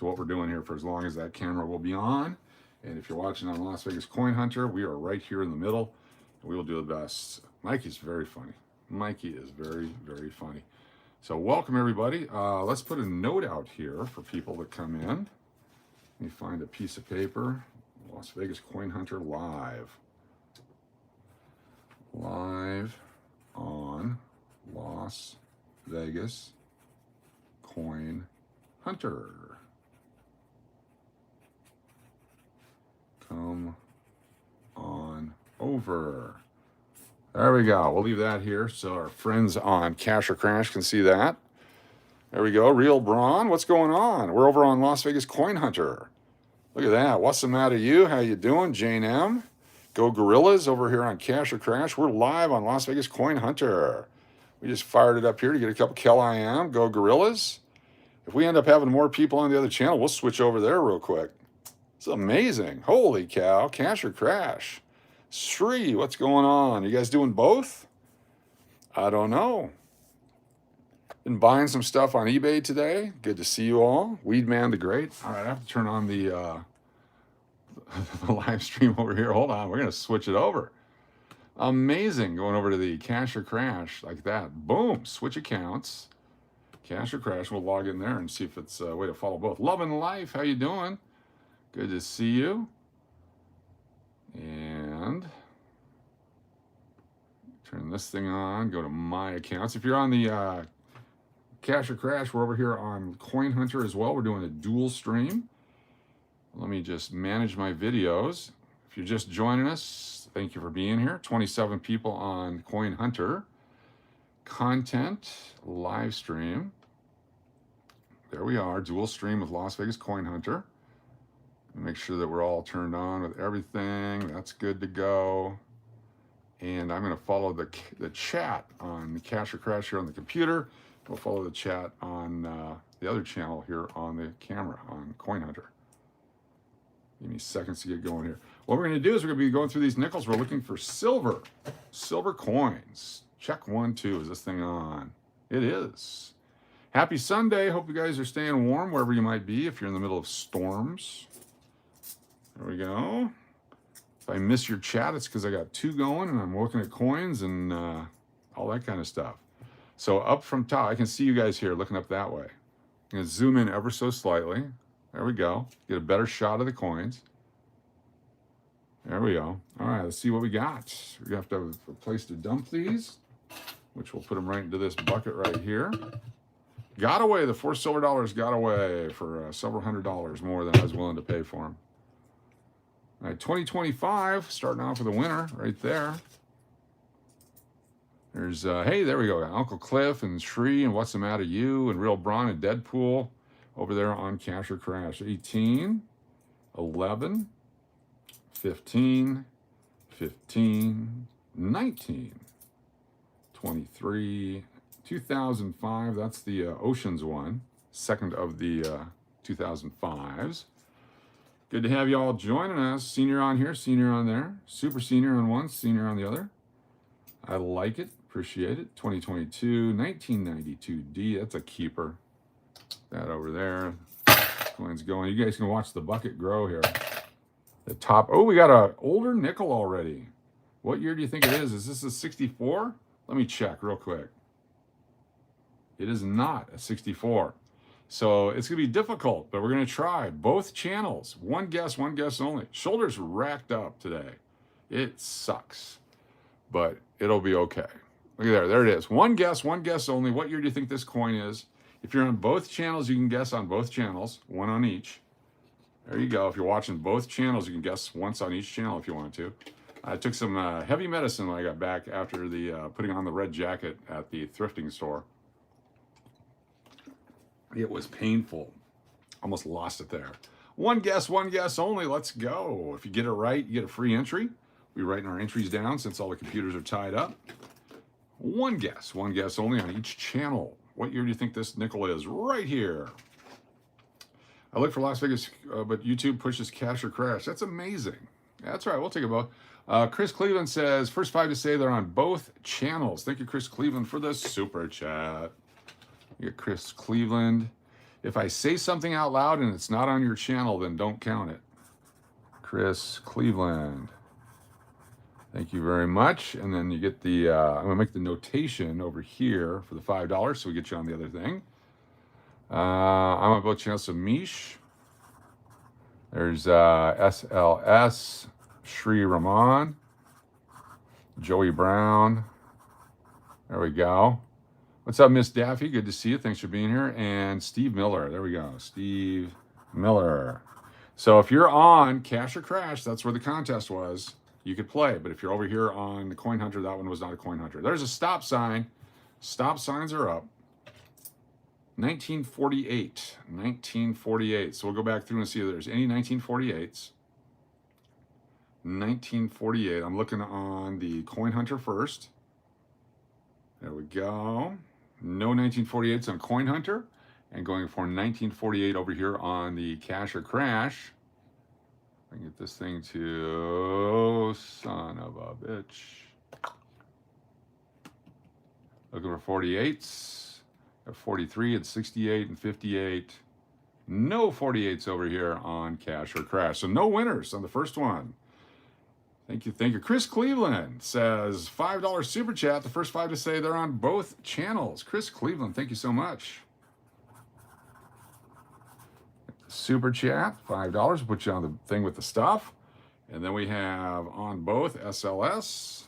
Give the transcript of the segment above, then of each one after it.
to what we're doing here for as long as that camera will be on. And if you're watching on Las Vegas Coin Hunter, we are right here in the middle. And we will do the best. Mikey's very funny. Mikey is very, very funny. So welcome everybody. Let's put a note out here for people that come in. Let me find a piece of paper. Las Vegas Coin Hunter live. Live on Las Vegas Coin Hunter. Come on over. There we go. We'll leave that here so our friends on Cash or Crash can see that. There we go. Real Braun, what's going on? We're over on Las Vegas Coin Hunter. Look at that. WassaMatta you? How you doing? Jane M. Go Gorillas over here on Cash or Crash. We're live on Las Vegas Coin Hunter. We just fired it up here to get a couple KELIAM. Go Gorillas. If we end up having more people on the other channel, we'll switch over there real quick. It's amazing. Holy cow. Cash or Crash. Sri, what's going on? You guys doing both? I don't know. Been buying some stuff on eBay today. Good to see you all. Weedman the Great. All right, I have to turn on the live stream over here. Hold on. We're going to switch it over. Amazing. Going over to the Cash or Crash like that. Boom. Switch accounts. Cash or Crash. We'll log in there and see if it's a way to follow both. Love and Life. How you doing? Good to see you. And turn this thing on. Go to My Accounts. If you're on the Cash or Crash, we're over here on Coin Hunter as well. We're doing a dual stream. Let me just manage my videos. If you're just joining us, thank you for being here. 27 people on Coin Hunter. Content, live stream. There we are, dual stream with Las Vegas Coin Hunter. Make sure that we're all turned on with everything. That's good to go. And I'm going to follow the chat on the Cash or Crash here on the computer. We'll follow the chat on the other channel here on the camera on Coin Hunter. Give me seconds to get going here. What we're going to do is we're going to be going through these nickels. We're looking for silver coins. Check 1, 2. Is this thing on? It is. Happy Sunday. Hope you guys are staying warm wherever you might be if you're in the middle of storms. There we go. If I miss your chat, it's because I got 2 going and I'm looking at coins and all that kind of stuff. So up from top, I can see you guys here looking up that way. I'm going to zoom in ever so slightly. There we go. Get a better shot of the coins. There we go. All right, let's see what we got. We have to have a place to dump these, which we'll put them right into this bucket right here. Got away. The 4 silver dollars got away for several $100s more than I was willing to pay for them. All right, 2025, starting off with a winner right there. There's, hey, there we go. Uncle Cliff and Shree and WassaMatta you and Real Braun and Deadpool over there on Cash or Crash. 18, 11, 15, 15, 19, 23, 2005. That's the Oceans one, second of the 2005s. Good to have you all joining us. Senior on here, senior on there. Super senior on one, senior on the other. I like it. Appreciate it. 2022, 1992D. That's a keeper. That over there. Coins going. You guys can watch the bucket grow here. The top. Oh, we got an older nickel already. What year do you think it is? Is this a 64? Let me check real quick. It is not a 64. So it's going to be difficult, but we're going to try both channels. One guess only. Shoulders racked up today. It sucks, but it'll be okay. Look at there. There it is. One guess only. What year do you think this coin is? If you're on both channels, you can guess on both channels, one on each. There you go. If you're watching both channels, you can guess once on each channel if you want to. I took some heavy medicine when I got back after the putting on the red jacket at the thrifting store. It was painful. Almost lost it there. One guess only. Let's go. If you get it right, you get a free entry. We're writing our entries down since all the computers are tied up. One guess only on each channel. What year do you think this nickel is? Right here. I look for Las Vegas, but YouTube pushes Cash or Crash. That's amazing. That's right. We'll take a both. Chris Cleveland says, first 5 to say they're on both channels. Thank you, Chris Cleveland, for the super chat. You got Chris Cleveland. If I say something out loud and it's not on your channel, then don't count it. Chris Cleveland. Thank you very much. And then you get the, I'm gonna make the notation over here for the $5 so we get you on the other thing. I'm on both channels, so Meesh. There's SLS, Sri Raman, Joey Brown. There we go. What's up, Miss Daffy? Good to see you. Thanks for being here. And Steve Miller. There we go. Steve Miller. So if you're on Cash or Crash, that's where the contest was. You could play. But if you're over here on the Coin Hunter, that one was not a Coin Hunter. There's a stop sign. Stop signs are up. 1948. 1948. So we'll go back through and see if there's any 1948s. 1948. I'm looking on the Coin Hunter first. There we go. No 1948s on Coin Hunter. And going for 1948 over here on the Cash or Crash. I can get this thing to, son of a bitch. Looking for 48s. 43 and 68 and 58. No 48s over here on Cash or Crash. So no winners on the first one. Thank you, thank you. Chris Cleveland says $5 super chat. The first 5 to say they're on both channels. Chris Cleveland, thank you so much. Super chat, $5. Put you on the thing with the stuff. And then we have on both SLS,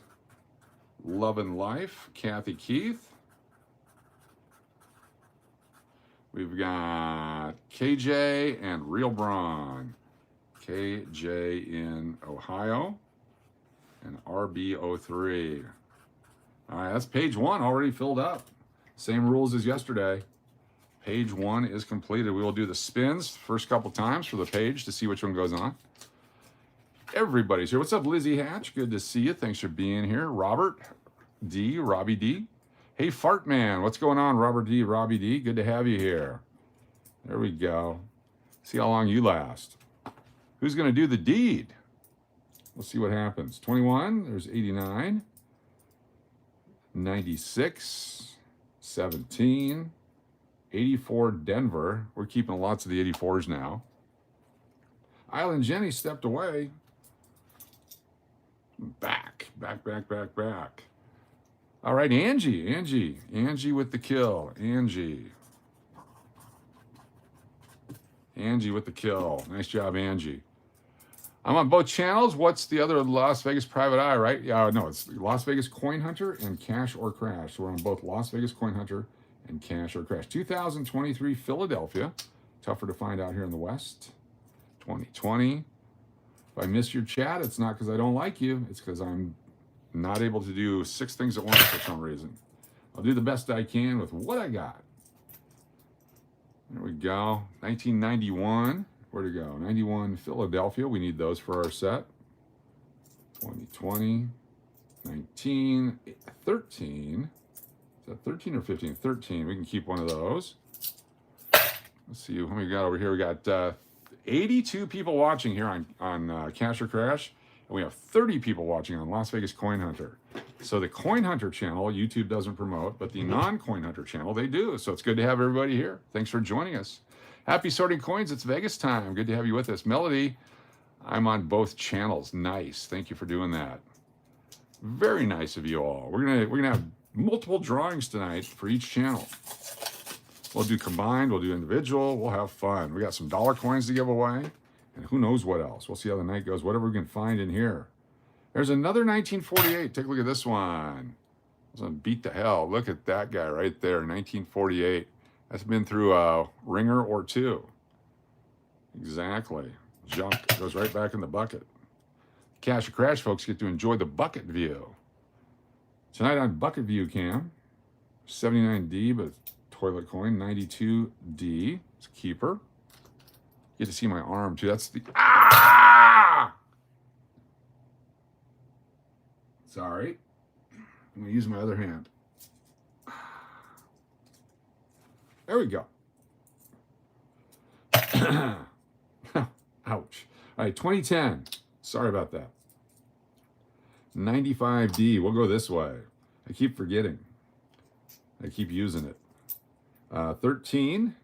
Love and Life, Kathy Keith. We've got KJ and Real Braun. KJ in Ohio. And RB03. All right, that's page 1 already filled up. Same rules as yesterday. Page 1 is completed. We will do the spins first couple times for the page to see which one goes on. Everybody's here. What's up, Lizzie Hatch? Good to see you. Thanks for being here. Robert D, Robbie D. Hey, Fart Man. What's going on, Robert D, Robbie D? Good to have you here. There we go. See how long you last. Who's going to do the deed? We'll see what happens. 21, there's 89, 96, 17, 84 Denver. We're keeping lots of the 84s now. Island Jenny stepped away. Back. All right, Angie with the kill. Angie with the kill. Nice job, Angie. I'm on both channels. What's the other Las Vegas Private Eye, right? Yeah, no, it's Las Vegas Coin Hunter and Cash or Crash. So we're on both Las Vegas Coin Hunter and Cash or Crash. 2023 Philadelphia. Tougher to find out here in the West. 2020. If I miss your chat, it's not because I don't like you. It's because I'm not able to do 6 things at once for some reason. I'll do the best I can with what I got. There we go. 1991. Where'd it go? 91 Philadelphia. We need those for our set. 2020. 19. 13. Is that 13 or 15? 13. We can keep one of those. Let's see what we got over here. We got 82 people watching here on Cash or Crash. And we have 30 people watching on Las Vegas Coin Hunter. So the Coin Hunter channel, YouTube doesn't promote, but the non-Coin Hunter channel, they do. So it's good to have everybody here. Thanks for joining us. Happy sorting coins. It's Vegas time. Good to have you with us. Melody, I'm on both channels. Nice. Thank you for doing that. Very nice of you all. We're gonna have multiple drawings tonight for each channel. We'll do combined, we'll do individual, we'll have fun. We got some dollar coins to give away, and who knows what else. We'll see how the night goes, whatever we can find in here. There's another 1948. Take a look at this one. This one beat the hell. Look at that guy right there, 1948. That's been through a ringer or two. Exactly. Junk goes right back in the bucket. Cash or Crash folks get to enjoy the bucket view. Tonight on Bucket View Cam, 79D, but toilet coin, 92D. It's a keeper. You get to see my arm too. That's the Sorry. I'm gonna use my other hand. There we go. Ouch. All right, 2010. Sorry about that. 95D. We'll go this way. I keep forgetting. I keep using it. 13.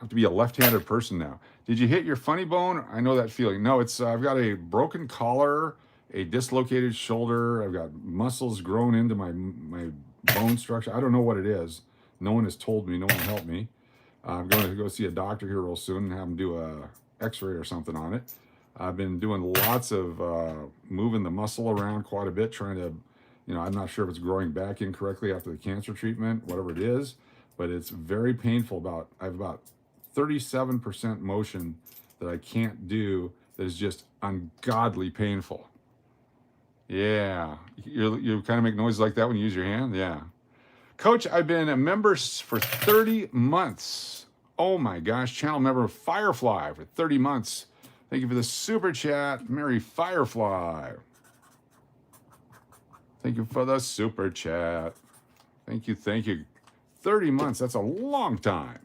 have to be a left-handed person now. Did you hit your funny bone? I know that feeling. No, it's I've got a broken collar, a dislocated shoulder. I've got muscles grown into my bone structure. I don't know what it is. No one has told me. No one helped me. I'm going to go see a doctor here real soon and have him do a x-ray or something on it. I've been doing lots of moving the muscle around quite a bit, trying to, you know, I'm not sure if it's growing back incorrectly after the cancer treatment, whatever it is, but it's very painful. I have about 37% motion that I can't do that is just ungodly painful. Yeah, you kind of make noises like that when you use your hand? Yeah. Coach, I've been a member for 30 months. Oh my gosh, channel member Firefly for 30 months. Thank you for the super chat, Mary Firefly. Thank you for the super chat. Thank you, thank you. 30 months, that's a long time.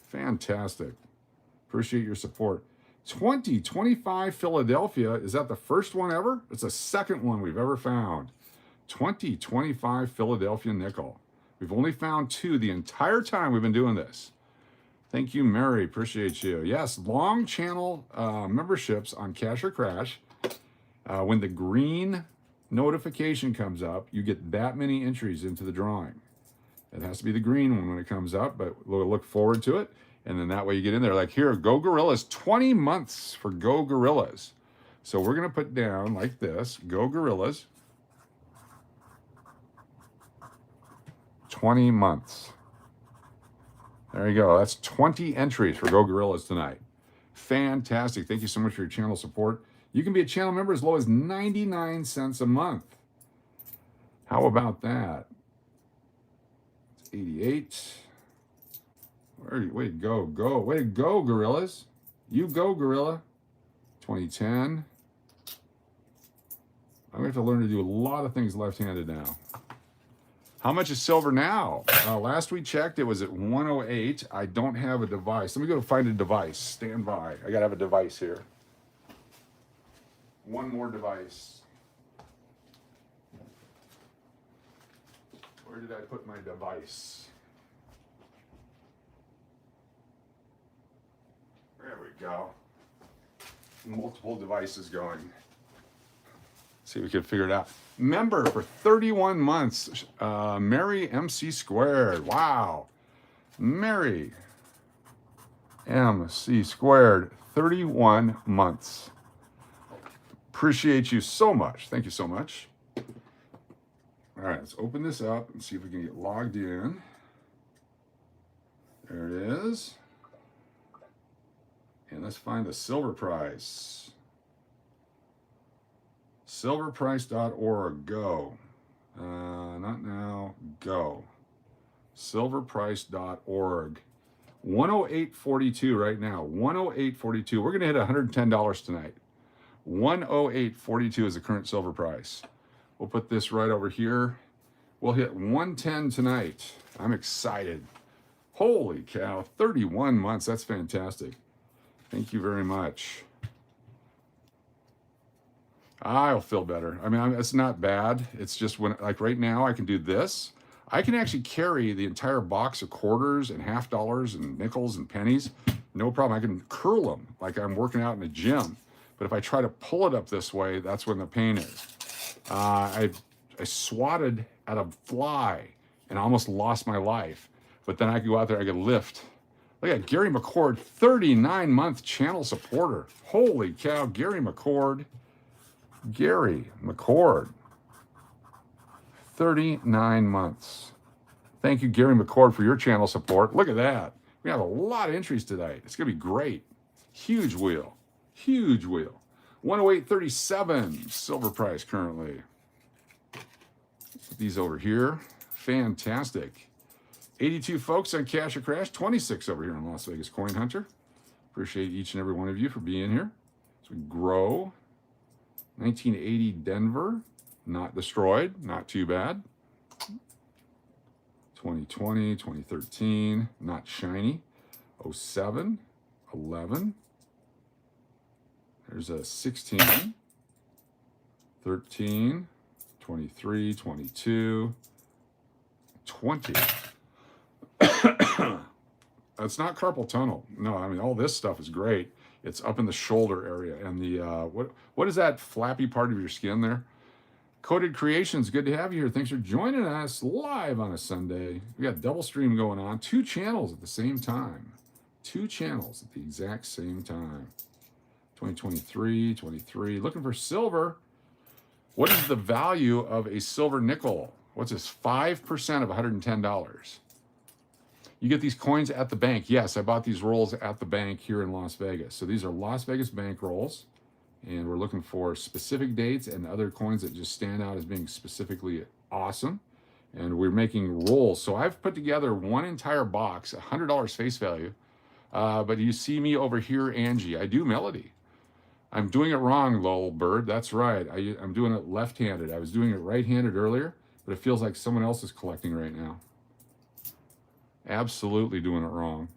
Fantastic. Appreciate your support. 2025 Philadelphia, is that the first one ever? It's the second one we've ever found. 2025 Philadelphia nickel. We've only found 2 the entire time we've been doing this. Thank you, Mary. Appreciate you. Yes, long channel memberships on Cash or Crash. When the green notification comes up, you get that many entries into the drawing. It has to be the green one when it comes up, but we'll look forward to it. And then that way you get in there. Like here, Go Gorillas, 20 months for Go Gorillas. So we're going to put down like this, Go Gorillas. 20 months. There you go. That's 20 entries for Go Gorillas tonight. Fantastic. Thank you so much for your channel support. You can be a channel member as low as 99 cents a month. How about that? It's 88. Way to go, way to go, Gorillas. You go, Gorilla. 2010. I'm going to have to learn to do a lot of things left-handed now. How much is silver now? Last we checked, it was at 108. I don't have a device. Let me go find a device. Stand by. I got to have a device here. One more device. Where did I put my device? There we go. Multiple devices going. See if we can figure it out. Member for 31 months, Mary MC Squared. Wow. Mary MC Squared, 31 months. Appreciate you so much. Thank you so much. All right, let's open this up and see if we can get logged in. There it is. And let's find the silver price. Silverprice.org, go. Not now, go. Silverprice.org. 108.42 right now. 108.42. We're going to hit $110 tonight. 108.42 is the current silver price. We'll put this right over here. We'll hit 110 tonight. I'm excited. Holy cow, 31 months. That's fantastic. Thank you very much. I'll feel better. I mean, it's not bad. It's just when, like right now, I can do this. I can actually carry the entire box of quarters and half dollars and nickels and pennies. No problem. I can curl them like I'm working out in a gym. But if I try to pull it up this way, that's when the pain is. I swatted at a fly and almost lost my life. But then I could go out there, I could lift. Look at Gary McCord, 39-month channel supporter. Holy cow, Gary McCord. Gary McCord, 39 months. Thank you, Gary McCord, for your channel support. Look at that. We have a lot of entries today. It's going to be great. Huge wheel. Huge wheel. 108.37 silver price currently. Put these over here. Fantastic. 82 folks on Cash or Crash. 26 over here on Las Vegas Coin Hunter. Appreciate each and every one of you for being here. So we grow. 1980 Denver, not destroyed, not too bad. 2020, 2013, not shiny. 07, 11. There's a 16, 13, 23, 22, 20. It's not carpal tunnel. No, I mean, all this stuff is great. It's up in the shoulder area. And the, what is that flappy part of your skin there? Coded Creations, good to have you here. Thanks for joining us live on a Sunday. We got double stream going on. 2 channels at the same time. 2 channels at the exact same time. 2023, 23. Looking for silver. What is the value of a silver nickel? What's this? 5% of $110. You get these coins at the bank. Yes, I bought these rolls at the bank here in Las Vegas. So these are Las Vegas bank rolls. And we're looking for specific dates and other coins that just stand out as being specifically awesome. And we're making rolls. So I've put together one entire box, $100 face value. But you see me over here, Angie. I do Melodie. I'm doing it wrong, lol bird. That's right. I'm doing it left-handed. I was doing it right-handed earlier, but it feels like someone else is collecting right now. Absolutely doing it wrong.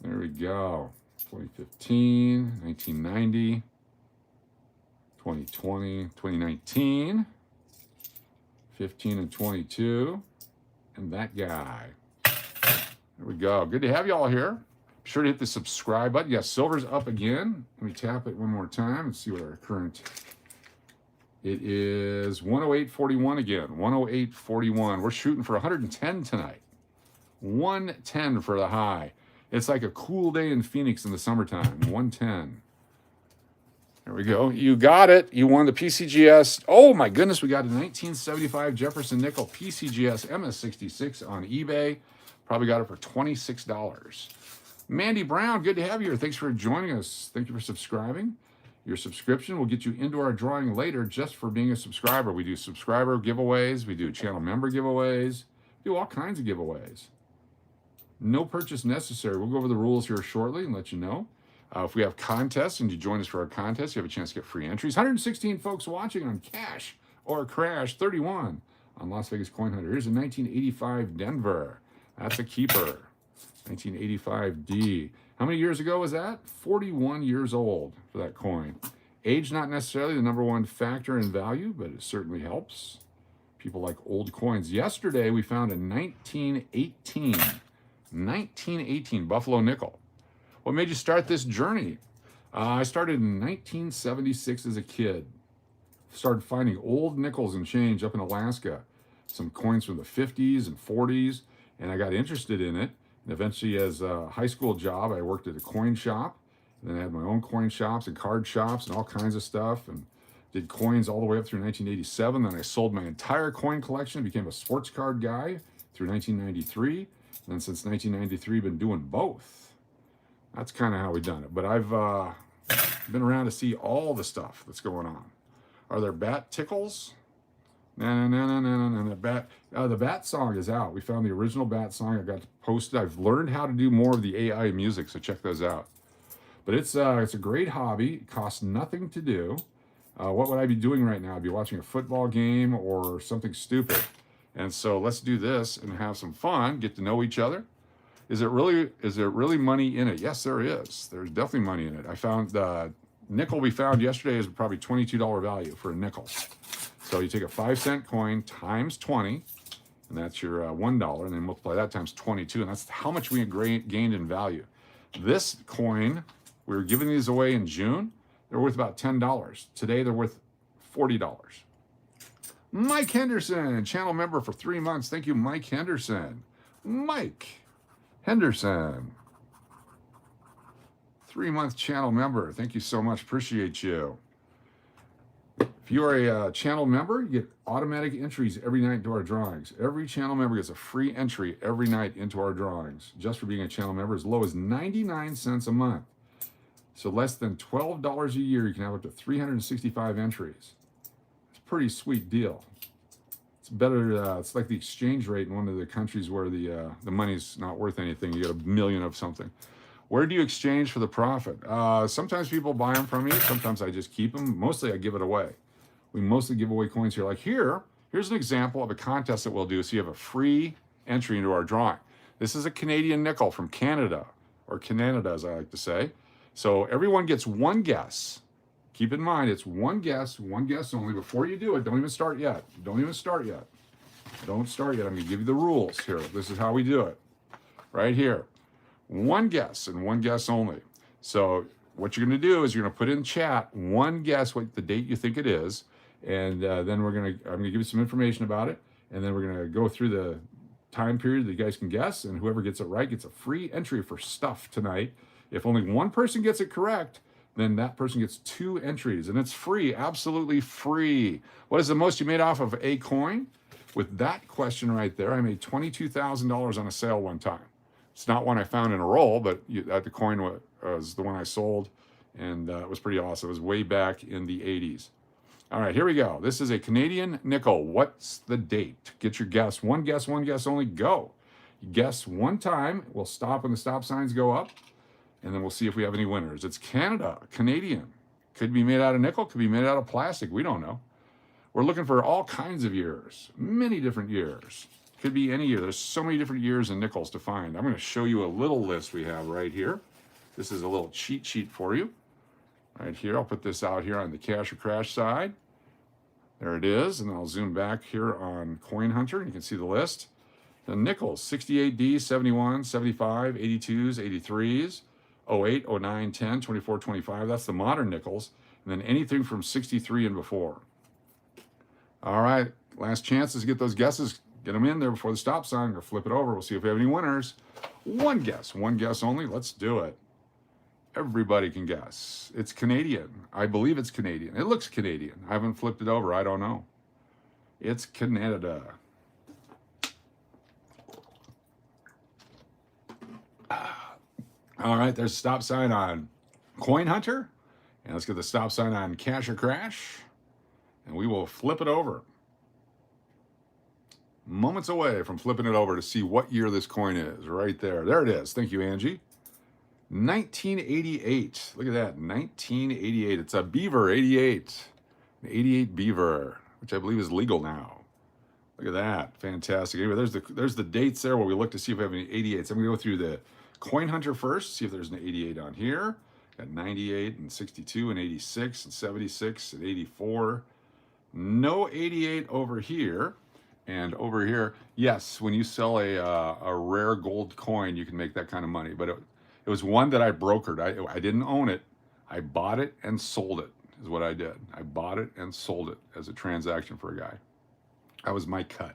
There we go. 2015, 1990, 2020, 2019, 15 and 22, and that guy. There we go. Good to have you all here. Be sure to hit the subscribe button. Yes, silver's up again. Let me tap it one more time and see what our current... It is 108.41 again. 108.41. We're shooting for 110 tonight. 110 for the high. It's like a cool day in Phoenix in the summertime. 110. There we go. You got it. You won the PCGS. Oh my goodness, we got a 1975 Jefferson Nickel PCGS MS66 on eBay. Probably got it for $26. Mandy Brown, good to have you here. Thanks for joining us. Thank you for subscribing. Your subscription will get you into our drawing later just for being a subscriber. We do subscriber giveaways. We do channel member giveaways. We do all kinds of giveaways. No purchase necessary. We'll go over the rules here shortly and let you know. If we have contests and you join us for our contest, you have a chance to get free entries. 116 folks watching on Cash or Crash. 31 on Las Vegas Coin Hunter. Here's a 1985 Denver. That's a keeper. 1985D. How many years ago was that? 41 years old for that coin. Age not necessarily the #1 factor in value, but it certainly helps. People like old coins. Yesterday we found a 1918 Buffalo nickel. What made you start this journey? I started in 1976 as a kid. Started finding old nickels and change up in Alaska. Some coins from the 50s and 40s, and I got interested in it. And eventually, as a high school job, I worked at a coin shop. And then I had my own coin shops and card shops and all kinds of stuff, and did coins all the way up through 1987. Then I sold my entire coin collection, became a sports card guy through 1993. And then since 1993, been doing both. That's kind of how we've done it. But I've been around to see all the stuff that's going on. Are there bat tickles? No. The bat song is out. We found the original bat song. I got to post it. I've learned how to do more of the AI music, so check those out. But it's a great hobby. It costs nothing to do. What would I be doing right now? I'd be watching a football game or something stupid. And so let's do this and have some fun, get to know each other. Is there really money in it? Yes, there is. There's definitely money in it. I found the nickel we found yesterday is probably $22 value for a nickel. So you take a 5-cent coin times 20, and that's your $1, and then multiply that times 22, and that's how much we gained in value. This coin, we were giving these away in June. They're worth about $10. Today, they're worth $40. Mike Henderson, channel member for 3 months. Thank you, Mike Henderson. Mike Henderson, 3-month channel member. Thank you so much. Appreciate you. If you are a channel member, you get automatic entries every night into our drawings. Every channel member gets a free entry every night into our drawings, just for being a channel member, as low as 99 cents a month. So less than $12 a year, you can have up to 365 entries. It's a pretty sweet deal. It's better, it's like the exchange rate in one of the countries where the money's not worth anything. You get a million of something. Where do you exchange for the profit? Sometimes people buy them from me. Sometimes I just keep them. Mostly I give it away. We mostly give away coins here. Like here's an example of a contest that we'll do. So you have a free entry into our drawing. This is a Canadian nickel from Canada, or Canada as I like to say. So everyone gets one guess. Keep in mind, it's one guess only. Before you do it, don't even start yet. Don't start yet. I'm going to give you the rules here. This is how we do it. right here. One guess and one guess only. So what you're going to do is you're going to put in chat one guess what the date you think it is, and then I'm going to give you some information about it, and then we're going to go through the time period that you guys can guess, and whoever gets it right gets a free entry for stuff tonight. If only one person gets it correct, then that person gets 2 entries, and it's free, absolutely free. What is the most you made off of a coin? With that question right there, I made $22,000 on a sale one time. It's not one I found in a roll, but the coin was the one I sold, and it was pretty awesome. It was way back in the 80s. All right, here we go. This is a Canadian nickel. What's the date? Get your guess. One guess only, go. You guess one time. We'll stop when the stop signs go up, and then we'll see if we have any winners. It's Canada, Canadian. Could be made out of nickel, could be made out of plastic. We don't know. We're looking for all kinds of years, many different years. Could be any year. There's so many different years and nickels to find. I'm going to show you a little list we have right here. This is a little cheat sheet for you. Right here, I'll put this out here on the Cash or Crash side. There it is, and I'll zoom back here on Coin Hunter, and you can see the list. The nickels, 68D, 71, 75, 82s, 83s, 08, 09, 10, 24, 25. That's the modern nickels. And then anything from 63 and before. All right, last chance is to get those guesses. Get them in there before the stop sign, or flip it over. We'll see if we have any winners. One guess only. Let's do it. Everybody can guess. It's Canadian. I believe it's Canadian. It looks Canadian. I haven't flipped it over. I don't know. It's Canada. All right, there's a stop sign on Coin Hunter. And let's get the stop sign on Cash or Crash. And we will flip it over. Moments away from flipping it over to see what year this coin is. Right there. There it is. Thank you, Angie. 1988. Look at that. 1988. It's a Beaver 88. An 88 Beaver, which I believe is legal now. Look at that. Fantastic. Anyway, there's the dates there where we look to see if we have any 88s. I'm going to go through the Coin Hunter first, see if there's an 88 on here. Got 98 and 62 and 86 and 76 and 84. No 88 over here. And over here, yes, when you sell a rare gold coin, you can make that kind of money. But it was one that I brokered. I didn't own it. I bought it and sold it is what I did. I bought it and sold it as a transaction for a guy. That was my cut.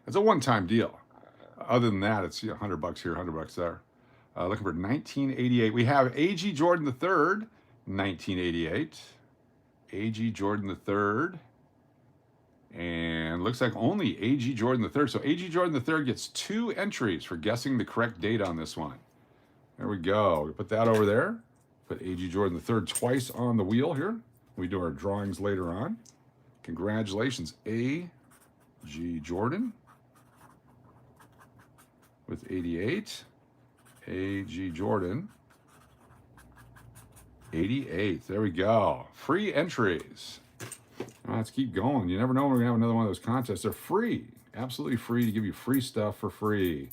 It's a one-time deal. Other than that, it's $100 here, $100 there. Looking for 1988. We have A.G. Jordan III, 1988. A.G. Jordan III. And looks like only A.G. Jordan III. So A.G. Jordan III gets 2 entries for guessing the correct date on this one. There we go. We put that over there. Put A.G. Jordan III twice on the wheel here. We do our drawings later on. Congratulations, A.G. Jordan with 88. A.G. Jordan, 88. There we go. Free entries. Let's keep going. You never know when we're going to have another one of those contests. They're free. Absolutely free to give you free stuff for free.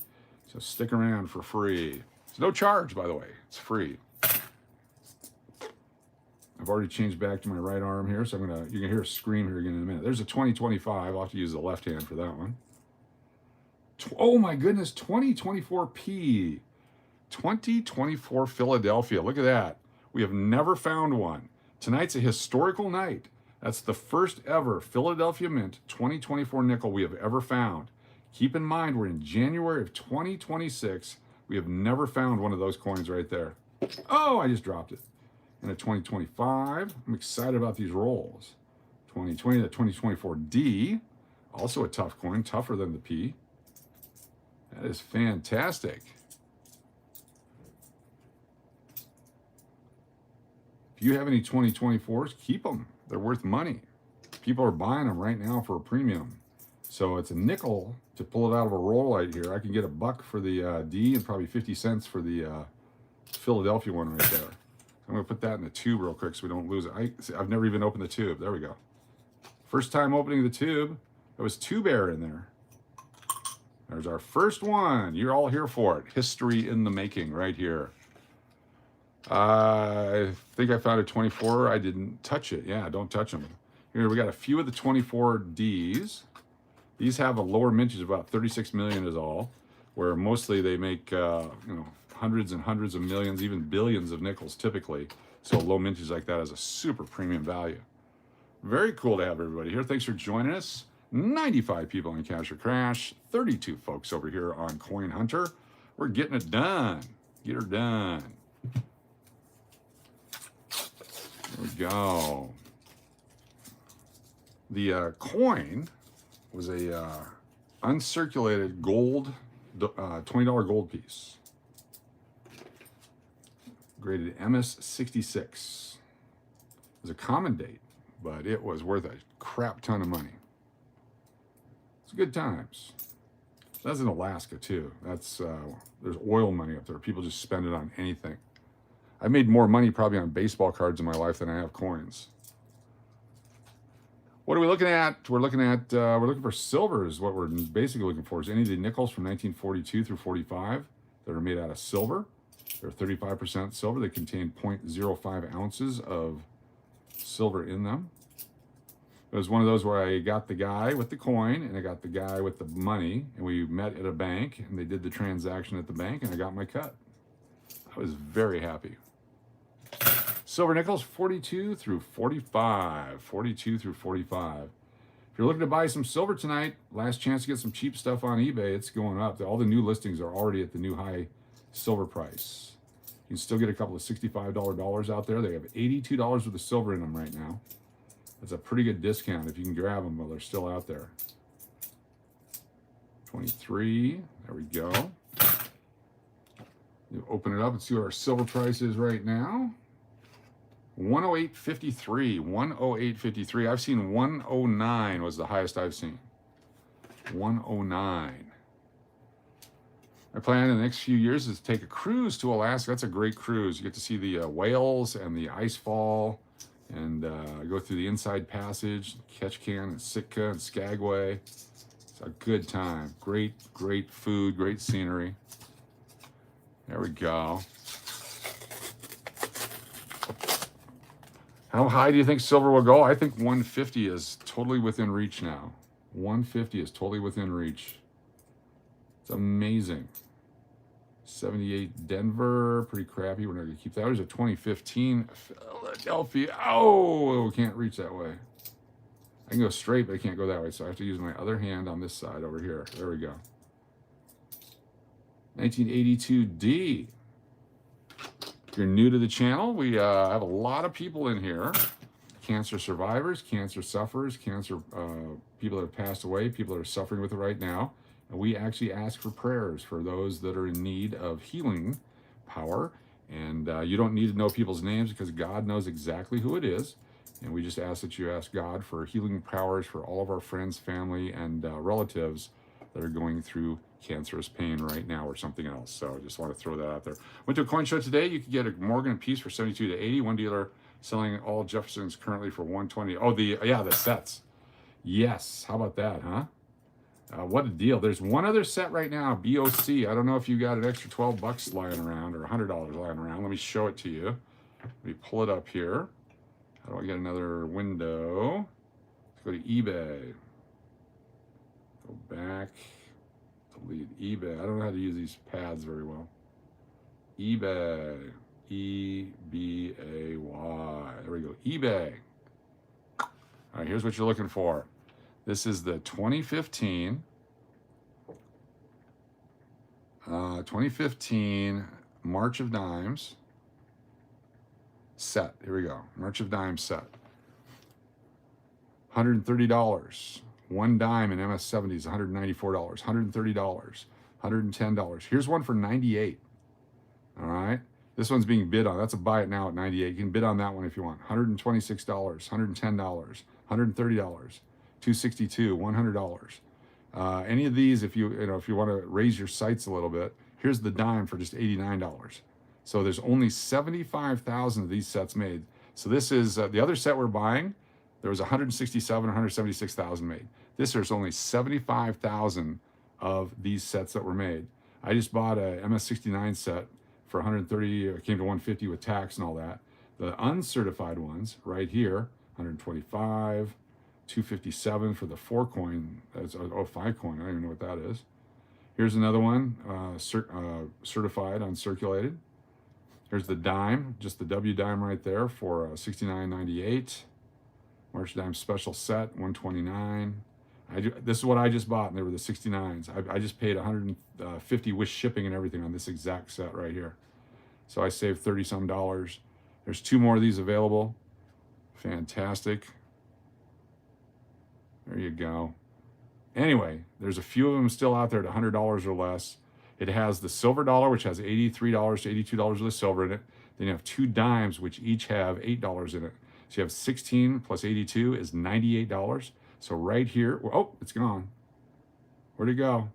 So stick around for free. It's no charge, by the way. It's free. I've already changed back to my right arm here, so you can hear a scream here again in a minute. There's a 2025. I'll have to use the left hand for that one. Oh my goodness, 2024P. 2024 Philadelphia. Look at that. We have never found one. Tonight's a historical night. That's the first ever Philadelphia Mint 2024 nickel we have ever found. Keep in mind, we're in January of 2026. We have never found one of those coins right there. Oh, I just dropped it. And a 2025. I'm excited about these rolls. 2020, the 2024D. Also a tough coin, tougher than the P. That is fantastic. If you have any 2024s, keep them. They're worth money. People are buying them right now for a premium. So it's a nickel to pull it out of a roll right here. I can get $1 for the D and probably 50 cents for the Philadelphia one right there. So I'm going to put that in the tube real quick so we don't lose it. I've never even opened the tube. There we go. First time opening the tube. There was tube air in there. There's our first one. You're all here for it. History in the making right here. I think I found a 24. I didn't touch it. Yeah, don't touch them. Here we got a few of the 24Ds. These have a lower mintage of about 36 million is all. where mostly they make, hundreds and hundreds of millions, even billions of nickels typically. So low mintage like that has a super premium value. Very cool to have everybody here. Thanks for joining us. 95 people on Cash or Crash, 32 folks over here on Coin Hunter. We're getting it done. Get her done. There we go. The coin was a uncirculated gold, $20 gold piece. Graded MS66. It was a common date, but it was worth a crap ton of money. It's good times. That's in Alaska too. That's there's oil money up there. People just spend it on anything. I made more money probably on baseball cards in my life than I have coins. What are we looking at? We're looking for silver is what we're basically looking for. Is any of the nickels from 1942 through 45 that are made out of silver. They're 35% silver. They contain 0.05 ounces of silver in them. It was one of those where I got the guy with the coin and I got the guy with the money, and we met at a bank and they did the transaction at the bank and I got my cut. I was very happy. Silver nickels 42 through 45. 42 through 45. If you're looking to buy some silver tonight, last chance to get some cheap stuff on eBay. It's going up. All the new listings are already at the new high silver price. You can still get a couple of $65 dollars out there. They have $82 worth of silver in them right now. That's a pretty good discount if you can grab them while they're still out there. 23. There we go. You open it up and see what our silver price is right now. 108.53. 108.53. I've seen 109 was the highest I've seen. 109. My plan in the next few years is to take a cruise to Alaska. That's a great cruise. You get to see the whales and the ice fall, and go through the inside passage, Ketchikan and Sitka and Skagway. It's a good time. Great, great food, great scenery. There we go. How high do you think silver will go? I think 150 is totally within reach now. 150 is totally within reach. It's amazing. 78 Denver, pretty crappy. We're not going to keep that. There's a 2015 Philadelphia. Oh, can't reach that way. I can go straight, but I can't go that way. So I have to use my other hand on this side over here. There we go. 1982 D. If you're new to the channel, we have a lot of people in here. Cancer survivors, cancer sufferers, cancer people that have passed away, people that are suffering with it right now. And we actually ask for prayers for those that are in need of healing power. And you don't need to know people's names because God knows exactly who it is. And we just ask that you ask God for healing powers for all of our friends, family, and relatives that are going through cancerous pain right now or something else. So I just want to throw that out there. Went to a coin show today. You could get a Morgan piece for 72 to 80. One dealer selling all Jeffersons currently for 120. Oh, the sets. Yes. How about that, huh? What a deal. There's one other set right now, BOC. I don't know if you got an extra 12 bucks lying around or $100 lying around. Let me show it to you. Let me pull it up here. How do I get another window? Let's go to eBay. Go back. Delete eBay. I don't know how to use these pads very well. eBay. E-B-A-Y. There we go. eBay. All right, here's what you're looking for. This is the 2015 March of Dimes set. Here we go. March of Dimes set. $130. One dime in MS70 is $194. $130. $110. Here's one for $98. All right. This one's being bid on. That's a buy it now at $98. You can bid on that one if you want. $126. $110. $130. $262, $100. Any of these, if you want to raise your sights a little bit, here's the dime for just $89. So there's only 75,000 of these sets made. So this is the other set we're buying. There was 167, 176,000 made. There's only 75,000 of these sets that were made. I just bought a MS69 set for 130. It came to 150 with tax and all that. The uncertified ones right here, 125. 257 for the 4 coin. That's 05 coin. I don't even know what that is. Here's another one, certified, uncirculated. Here's the dime, just the W dime right there for $69.98. March dime special set, $129. This is what I just bought, and they were the 69s. I just paid $150 with shipping and everything on this exact set right here. So I saved 30 some dollars. There's 2 more of these available. Fantastic. There you go. Anyway, there's a few of them still out there at $100 or less. It has the silver dollar, which has $83 to $82 of the silver in it. Then you have 2 dimes, which each have $8 in it. So you have 16 plus 82 is $98. So right here, oh, it's gone. Where'd it go?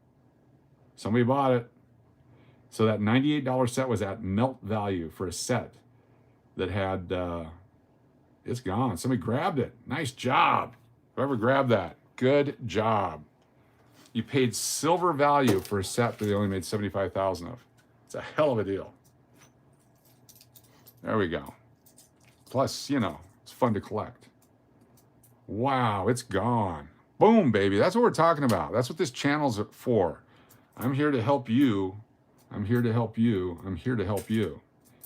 Somebody bought it. So that $98 set was at melt value for a set that had, it's gone. Somebody grabbed it. Nice job. Whoever grabbed that, good job. You paid silver value for a set that they only made 75,000 of. It's a hell of a deal. There we go. Plus, you know, it's fun to collect. Wow, it's gone. Boom, baby. That's what we're talking about. That's what this channel's for. I'm here to help you. I'm here to help you. I'm here to help you.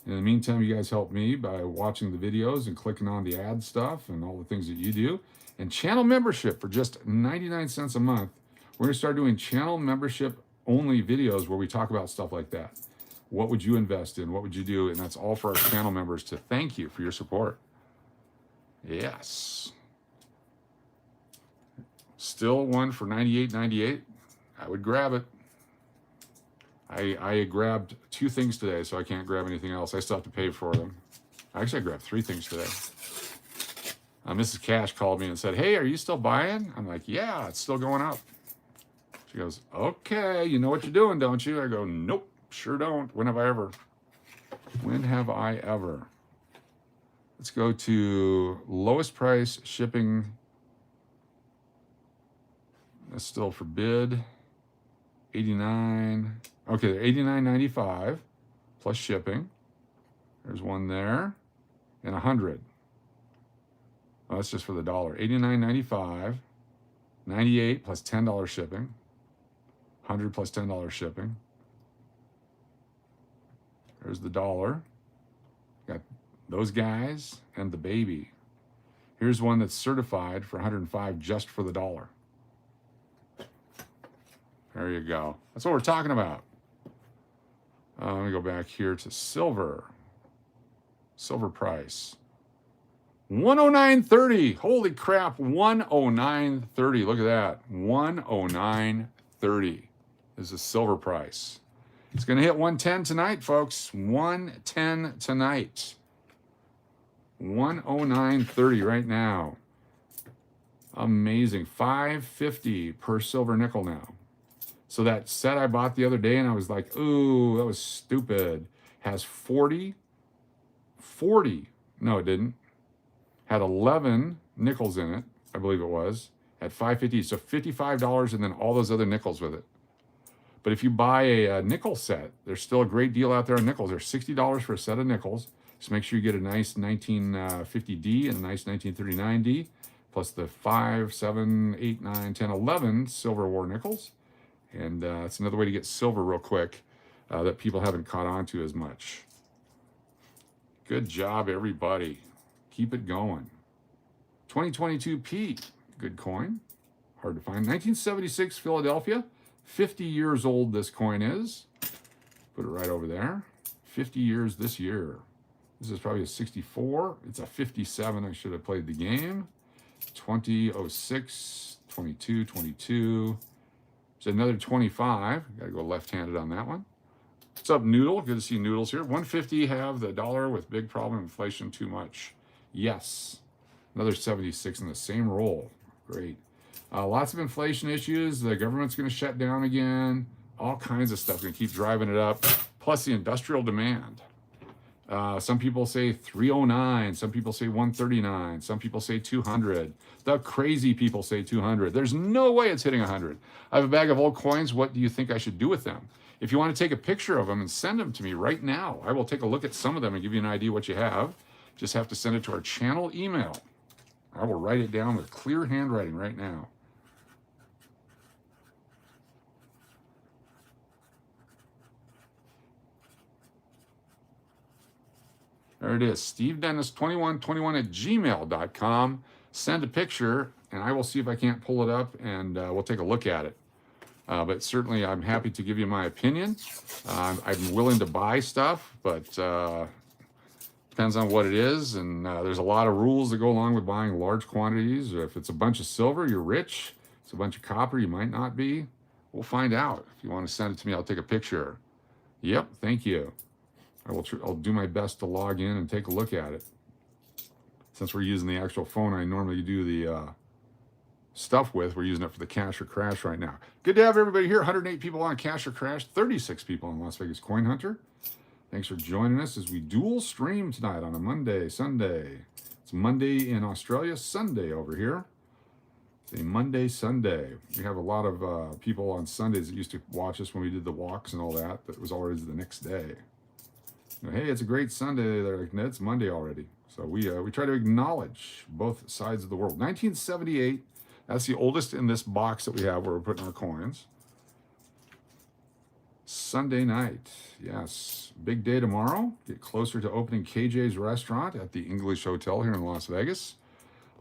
In the meantime, you guys help me by watching the videos and clicking on the ad stuff and all the things that you do. And channel membership for just 99 cents a month. We're going to start doing channel membership only videos where we talk about stuff like that. What would you invest in? What would you do? And that's all for our channel members to thank you for your support. Yes. Still one for $98.98. I would grab it. I grabbed 2 things today, so I can't grab anything else. I still have to pay for them. Actually, I grabbed 3 things today. Mrs. Cash called me and said, hey, are you still buying? I'm like, yeah, it's still going up. She goes, okay, you know what you're doing, don't you? I go, nope, sure don't. When have I ever? When have I ever? Let's go to lowest price shipping. That's still for bid. 89. Okay, they're $89.95 plus shipping. There's one there. And 100. Oh, that's just for the dollar. $89.95. 98 plus $10 shipping. 100 plus $10 shipping. There's the dollar. Got those guys and the baby. Here's one that's certified for 105 just for the dollar. There you go. That's what we're talking about. Let me go back here to silver. Silver price. $109.30. Holy crap, $109.30. Look at that. $109.30 is the silver price. It's going to hit 110 tonight, folks. 110 tonight. $109.30 right now. Amazing. $5.50 per silver nickel now. So that set I bought the other day, and I was like, ooh, that was stupid. Has 40. No, it didn't. Had 11 nickels in it, I believe it was, at $5.50. So $55 and then all those other nickels with it. But if you buy a nickel set, there's still a great deal out there on nickels. There's $60 for a set of nickels. So make sure you get a nice 1950D and a nice 1939D, plus the 5, 7, 8, 9, 10, 11 Silver War nickels. And it's another way to get silver real quick that people haven't caught on to as much. Good job, everybody. Keep it going. 2022P, good coin. Hard to find. 1976 Philadelphia. 50 years old this coin is. Put it right over there. 50 years this year. This is probably a 64. It's a 57. I should have played the game. 2006, 22, 22. It's another 25. Got to go left-handed on that one. What's up, Noodle? Good to see Noodles here. 150 have the dollar with big problem inflation too much. Yes. Another 76 in the same roll. Great. Lots of inflation issues. The government's going to shut down again. All kinds of stuff going to keep driving it up. Plus the industrial demand. Some people say 309. Some people say 139. Some people say 200. The crazy people say 200. There's no way it's hitting 100. I have a bag of old coins. What do you think I should do with them? If you want to take a picture of them and send them to me right now, I will take a look at some of them and give you an idea what you have. Just have to send it to our channel email. I will write it down with clear handwriting right now. There it is, stevedennis2121@gmail.com. Send a picture, and I will see if I can't pull it up, and we'll take a look at it. But certainly, I'm happy to give you my opinion. I'm willing to buy stuff, but depends on what it is. And there's a lot of rules that go along with buying large quantities. If it's a bunch of silver, you're rich. If it's a bunch of copper, you might not be. We'll find out. If you want to send it to me, I'll take a picture. Yep, thank you. I'll do my best to log in and take a look at it. Since we're using the actual phone I normally do the stuff with, we're using it for the Cash or Crash right now. Good to have everybody here. 108 people on Cash or Crash, 36 people on Las Vegas Coin Hunter. Thanks for joining us as we dual stream tonight on a Monday, Sunday. It's Monday in Australia, Sunday over here. It's a Monday, Sunday. We have a lot of people on Sundays that used to watch us when we did the walks and all that. That was always the next day. Hey, it's a great Sunday. They're like, no, it's Monday already. So we try to acknowledge both sides of the world. 1978, that's the oldest in this box that we have where we're putting our coins. Sunday night, yes. Big day tomorrow. Get closer to opening KJ's restaurant at the English Hotel here in Las Vegas.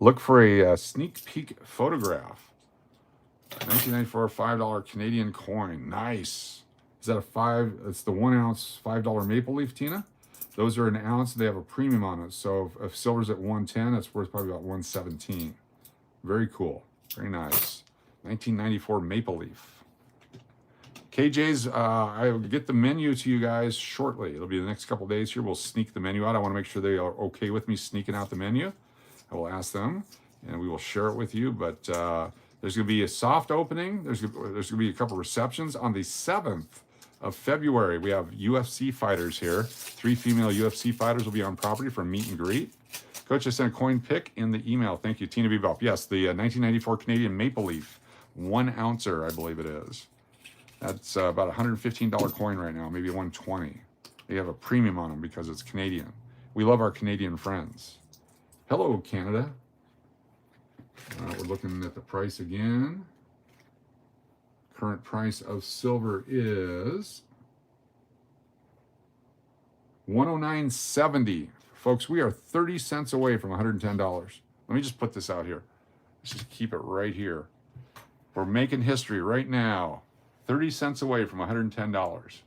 Look for a sneak peek photograph. 1994 $5 Canadian coin. Nice. Is that a it's the 1 ounce $5 maple leaf, Tina? Those are an ounce. They have a premium on it. So if silver's at 110, that's worth probably about 117. Very cool. Very nice. 1994 maple leaf. KJ's, I will get the menu to you guys shortly. It'll be the next couple days here. We'll sneak the menu out. I want to make sure they are okay with me sneaking out the menu. I will ask them, and we will share it with you. But there's going to be a soft opening. There's going to be a couple receptions on the 7th of February. We have UFC fighters here. 3 female UFC fighters will be on property for a meet and greet. Coach, I sent a coin pick in the email. Thank you, Tina Bebop. Yes, the 1994 Canadian maple leaf, 1 ouncer, I believe it is. That's about a $115 coin right now, maybe 120. They have a premium on them because it's Canadian. We love our Canadian friends. Hello, Canada. We're looking at the price again. Current price of silver is $109.70. Folks, we are 30 cents away from $110. Let me just put this out here. Let's just keep it right here. We're making history right now. 30 cents away from $110.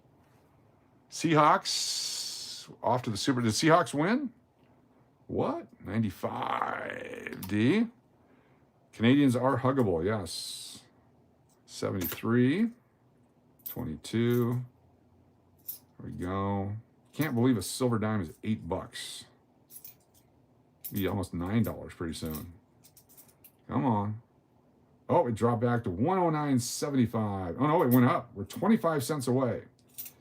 Seahawks off to the Super. Did Seahawks win? What? 95D. Canadians are huggable, yes. 73, 22. There we go. Can't believe a silver dime is $8. Be almost $9 pretty soon. Come on. Oh, it dropped back to 109.75. Oh no, it went up. We're 25 cents away.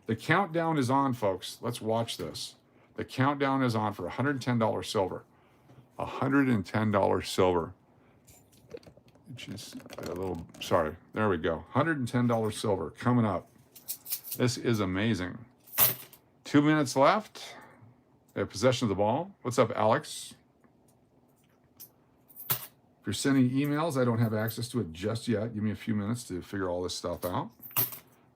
The countdown is on, folks. Let's watch this. The countdown is on for $110 silver. $110 silver. Just a little, sorry. There we go. $110 silver coming up. This is amazing. 2 minutes left. They have possession of the ball. What's up, Alex? If you're sending emails, I don't have access to it just yet. Give me a few minutes to figure all this stuff out.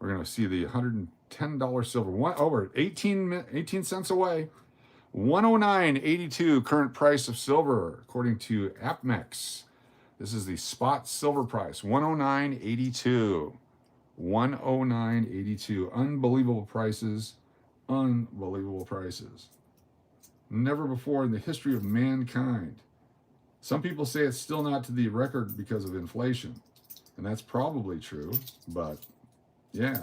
We're going to see the $110 silver. We're 18 cents away. 109.82 current price of silver, according to AppMex. This is the spot silver price, 109.82. 109.82. Unbelievable prices. Unbelievable prices. Never before in the history of mankind. Some people say it's still not to the record because of inflation. And that's probably true, but yeah.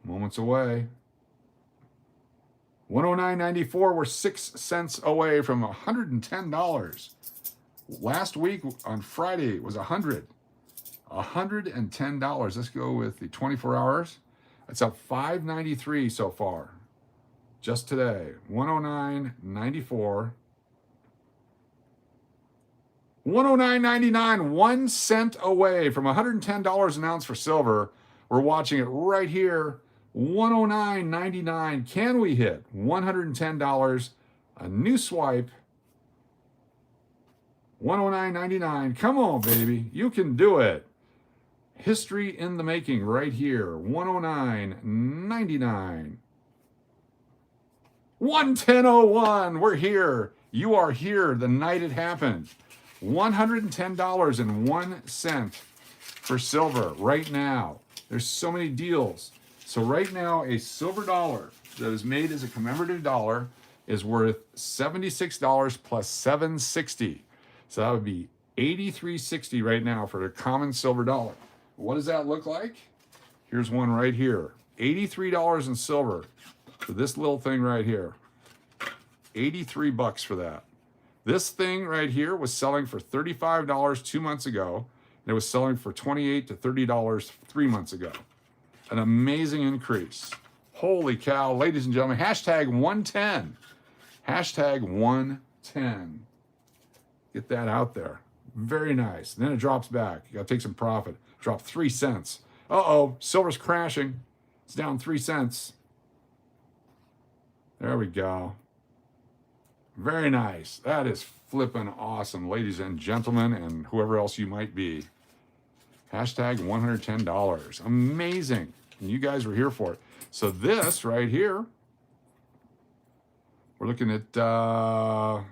Moments away. 109.94, we're 6 cents away from $110. Last week on Friday it was $100. $110. Let's go with the 24 hours. It's up $5.93 so far. Just today. 109.94. 109.99, 1 cent away from $110 an ounce for silver. We're watching it right here. 109.99. Can we hit $110? A new swipe. 109.99. Come on, baby. You can do it. History in the making right here. 109.99. 110.01. We're here. You are here the night it happened. $110.01 for silver right now. There's so many deals. So right now, a silver dollar that is made as a commemorative dollar is worth $76 plus $7.60. So that would be $83.60 right now for a common silver dollar. What does that look like? Here's one right here. $83 in silver for this little thing right here. 83 bucks for that. This thing right here was selling for $35 2 months ago, and it was selling for $28 to $30 3 months ago. An amazing increase. Holy cow, ladies and gentlemen, hashtag 110. Hashtag 110. Get that out there. Very nice. And then it drops back. You got to take some profit. Dropped 3 cents. Uh-oh, silver's crashing. It's down 3 cents. There we go. Very nice. That is flipping awesome, ladies and gentlemen, and whoever else you might be. Hashtag $110. Amazing. And you guys were here for it. So this right here, we're looking at about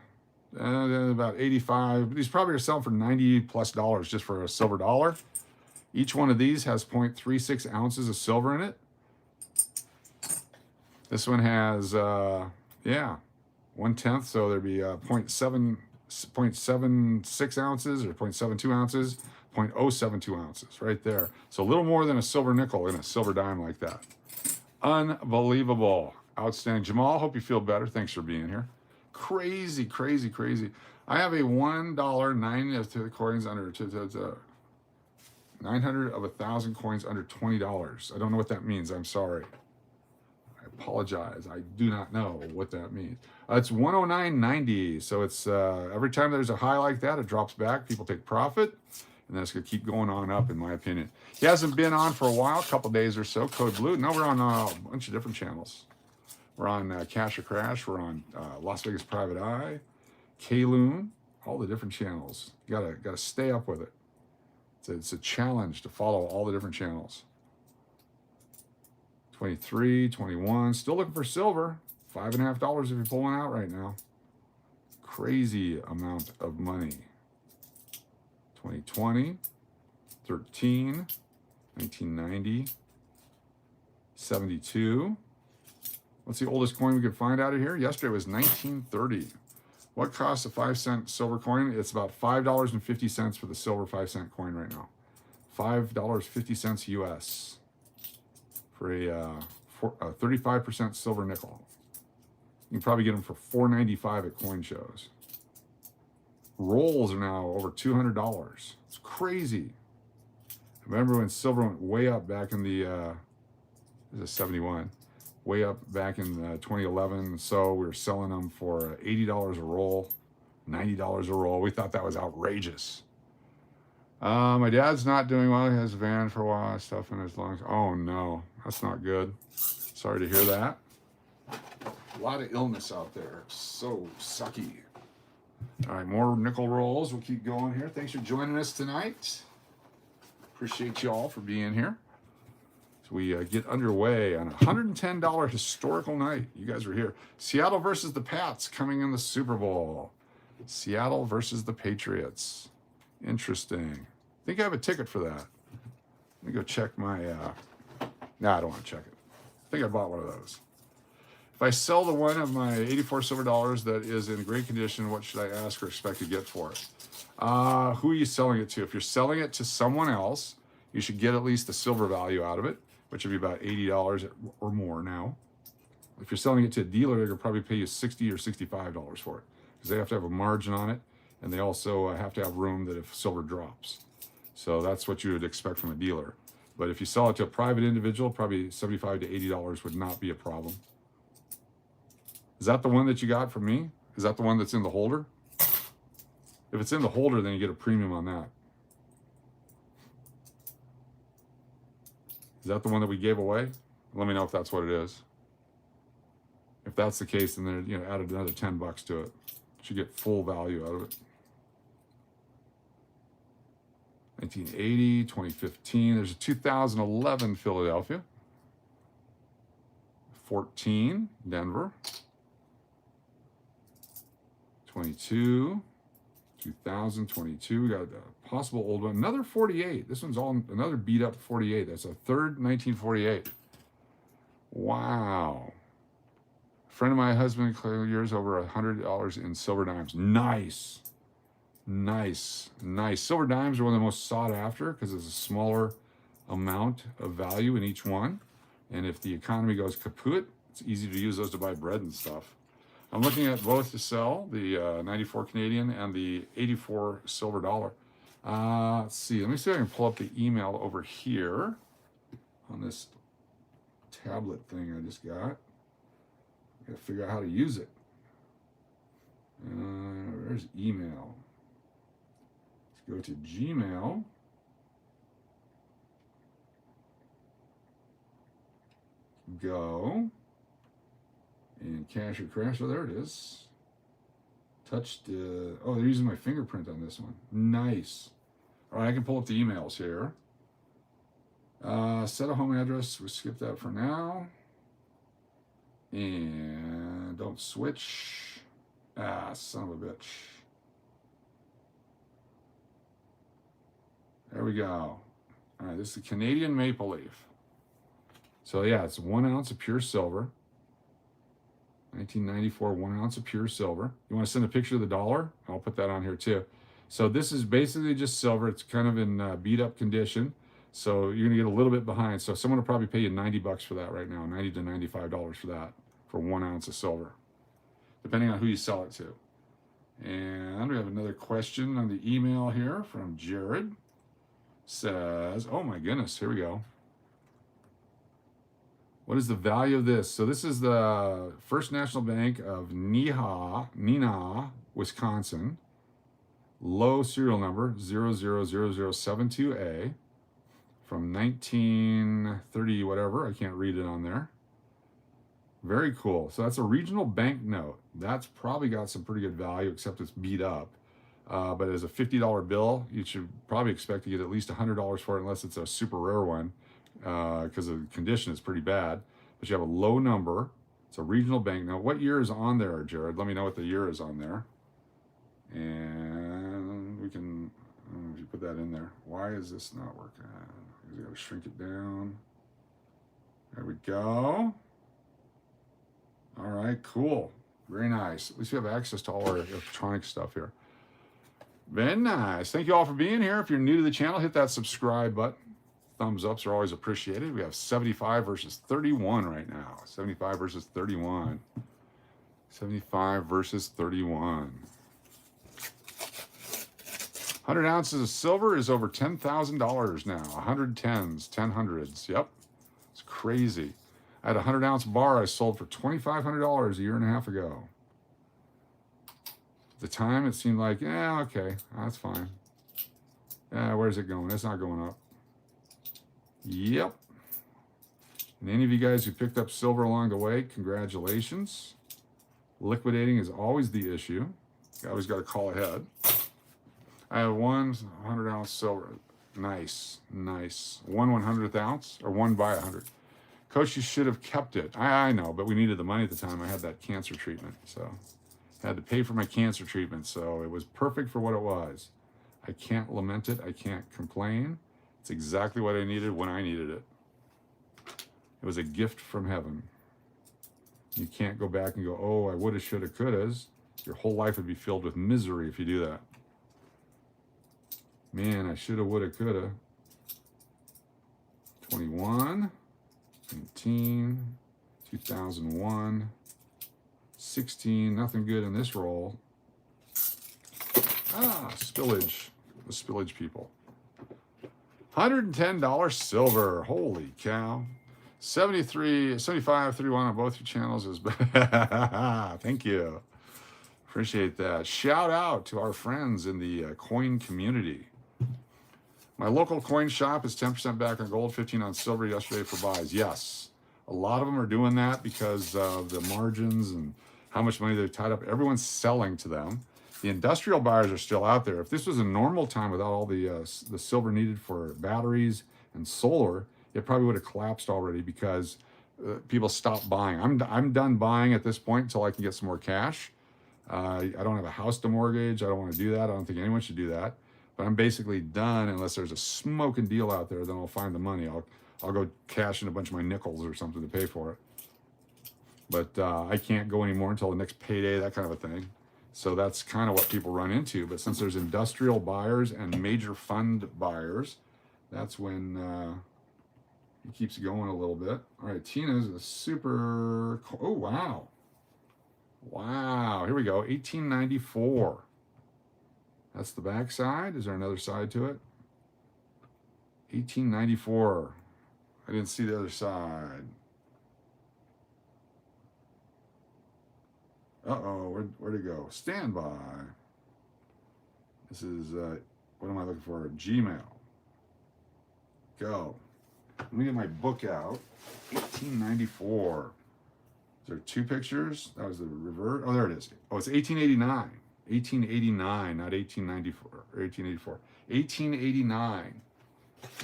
85. These probably are selling for $90+ just for a silver dollar. Each one of these has 0.36 ounces of silver in it. This one has, 1/10, so there'd be 0.76 ounces or 0.72 ounces, 0.072 ounces right there. So a little more than a silver nickel in a silver dime like that. Unbelievable. Outstanding. Jamal, hope you feel better. Thanks for being here. Crazy, crazy, crazy. I have a $1 9 coins under 900 of 1,000 coins under $20. I don't know what that means. I'm sorry. I apologize. I do not know what that means. It's 109.90. So it's every time there's a high like that, it drops back. People take profit, and then it's going to keep going on up, in my opinion. He hasn't been on for a while, a couple days or so. Code Blue. No, we're on a bunch of different channels. We're on Cash or Crash. We're on Las Vegas Private Eye, K-Loon, all the different channels. You gotta stay up with it. It's a challenge to follow all the different channels. 23, 21, still looking for silver. $5.50 if you're pulling out right now. Crazy amount of money. 2020, 13, 1990, 72. What's the oldest coin we could find out of here? Yesterday was 1930. What costs a 5-cent silver coin? It's about $5.50 for the silver 5-cent coin right now. $5.50 US for a 35% silver nickel. You can probably get them for $4.95 at coin shows. Rolls are now over $200. It's crazy. I remember when silver went way up back in the, this is 71, way up back in 2011. So we were selling them for $80 a roll, $90 a roll. We thought that was outrageous. My dad's not doing well. He has a van for a while, stuff in his lungs. Oh no, that's not good. Sorry to hear that. A lot of illness out there. So sucky. All right, more nickel rolls. We'll keep going here. Thanks for joining us tonight. Appreciate you all for being here. So we get underway on a $110 historical night. You guys are here. Seattle versus the Pats coming in the Super Bowl. Seattle versus the Patriots. Interesting. I think I have a ticket for that. Let me go check my... No, I don't want to check it. I think I bought one of those. If I sell the one of my 84 silver dollars that is in great condition, what should I ask or expect to get for it? Who are you selling it to? If you're selling it to someone else, you should get at least the silver value out of it, which would be about $80 or more now. If you're selling it to a dealer, they're going to probably pay you $60 or $65 for it because they have to have a margin on it, and they also have to have room that if silver drops. So that's what you would expect from a dealer. But if you sell it to a private individual, probably $75 to $80 would not be a problem. Is that the one that you got from me? Is that the one that's in the holder? If it's in the holder, then you get a premium on that. Is that the one that we gave away? Let me know if that's what it is. If that's the case, then added another $10 to it. Should get full value out of it. 1980, 2015. There's a 2011 Philadelphia. 14, Denver. 22, 2022. We got a possible old one. Another 48. This one's all another beat up 48. That's a third 1948. Wow. A friend of my husband clearly years over $100 in silver dimes. Nice. Nice. Nice. Silver dimes are one of the most sought after because it's a smaller amount of value in each one. And if the economy goes kaput, it's easy to use those to buy bread and stuff. I'm looking at both to sell, the 94 Canadian and the 84 silver dollar. Let's see. Let me see if I can pull up the email over here on this tablet thing I just got. I gotta figure out how to use it. There's email. Let's go to Gmail. Go. And cash or crash. Oh, there it is. Touched. Oh, they're using my fingerprint on this one. Nice. All right, I can pull up the emails here. Set a home address. We'll skip that for now. And don't switch. Ah, son of a bitch. There we go. All right, this is the Canadian maple leaf. So yeah, it's 1 ounce of pure silver. 1994, 1 ounce of pure silver. You want to send a picture of the dollar? I'll put that on here too. So this is basically just silver. It's kind of in beat up condition. So you're gonna get a little bit behind. So someone will probably pay you $90 for that right now, $90 to $95 for that, for 1 ounce of silver, depending on who you sell it to. And we have another question on the email here from Jerrod. Says, oh my goodness, here we go. What is the value of this? So this is the First National Bank of NENA, Wisconsin. Low serial number 000072A from 1930 whatever. I can't read it on there. Very cool. So that's a regional bank note. That's probably got some pretty good value, except it's beat up. But as a $50 bill, you should probably expect to get at least $100 for it, unless it's a super rare one, because the condition is pretty bad. But you have a low number. It's a regional bank note. What year is on there, Jerrod? Let me know what the year is on there. And we can, I don't know if you put that in there. Why is this not working? We got to shrink it down. There we go. All right, cool. Very nice. At least we have access to all our electronic stuff here. Very nice. Thank you all for being here. If you're new to the channel, hit that subscribe button. Thumbs ups are always appreciated. We have 75 versus 31 right now. 75 versus 31. 75 versus 31. 100 ounces of silver is over $10,000 now. 110s, 1000s. Yep. It's crazy. I had a 100-ounce bar I sold for $2,500 a year and a half ago. At the time, it seemed like, yeah, okay, that's fine. Where's it going? It's not going up. Yep. And any of you guys who picked up silver along the way, congratulations. Liquidating is always the issue. You always got to call ahead. I have one 100-ounce silver. Nice, nice. 1/100th ounce, or 1 by 100. Coach, you should have kept it. I know, but we needed the money at the time. I had that cancer treatment, so I had to pay for my cancer treatment, so it was perfect for what it was. I can't lament it. I can't complain. It's exactly what I needed when I needed it. It was a gift from heaven. You can't go back and go, oh, I woulda, shoulda, couldas. Your whole life would be filled with misery if you do that. Man, I shoulda, woulda, coulda. 21, 19, 2001, 16, nothing good in this roll. Spillage. The spillage people. $110 silver. Holy cow. 73, 75, 31 on both your channels is thank you. Appreciate that. Shout out to our friends in the coin community. My local coin shop is 10% back on gold, 15 on silver yesterday for buys. Yes, a lot of them are doing that because of the margins and how much money they've tied up. Everyone's selling to them. The industrial buyers are still out there. If this was a normal time without all the silver needed for batteries and solar, it probably would have collapsed already because people stopped buying. I'm done buying at this point until I can get some more cash. I don't have a house to mortgage. I don't want to do that. I don't think anyone should do that. But I'm basically done unless there's a smoking deal out there. Then I'll find the money. I'll go cash in a bunch of my nickels or something to pay for it. But I can't go anymore until the next payday, that kind of a thing. So that's kind of what people run into. But since there's industrial buyers and major fund buyers, that's when it keeps going a little bit. All right, Tina's a super, oh, wow. Wow, here we go, 1894. That's the back side. Is there another side to it? 1894. I didn't see the other side. Uh-oh, where'd it go? Standby. This is, what am I looking for? Gmail. Go. Let me get my book out. 1894. Is there two pictures? That was the revert. Oh, there it is. Oh, it's 1889. 1889, not 1894 or 1884. 1889.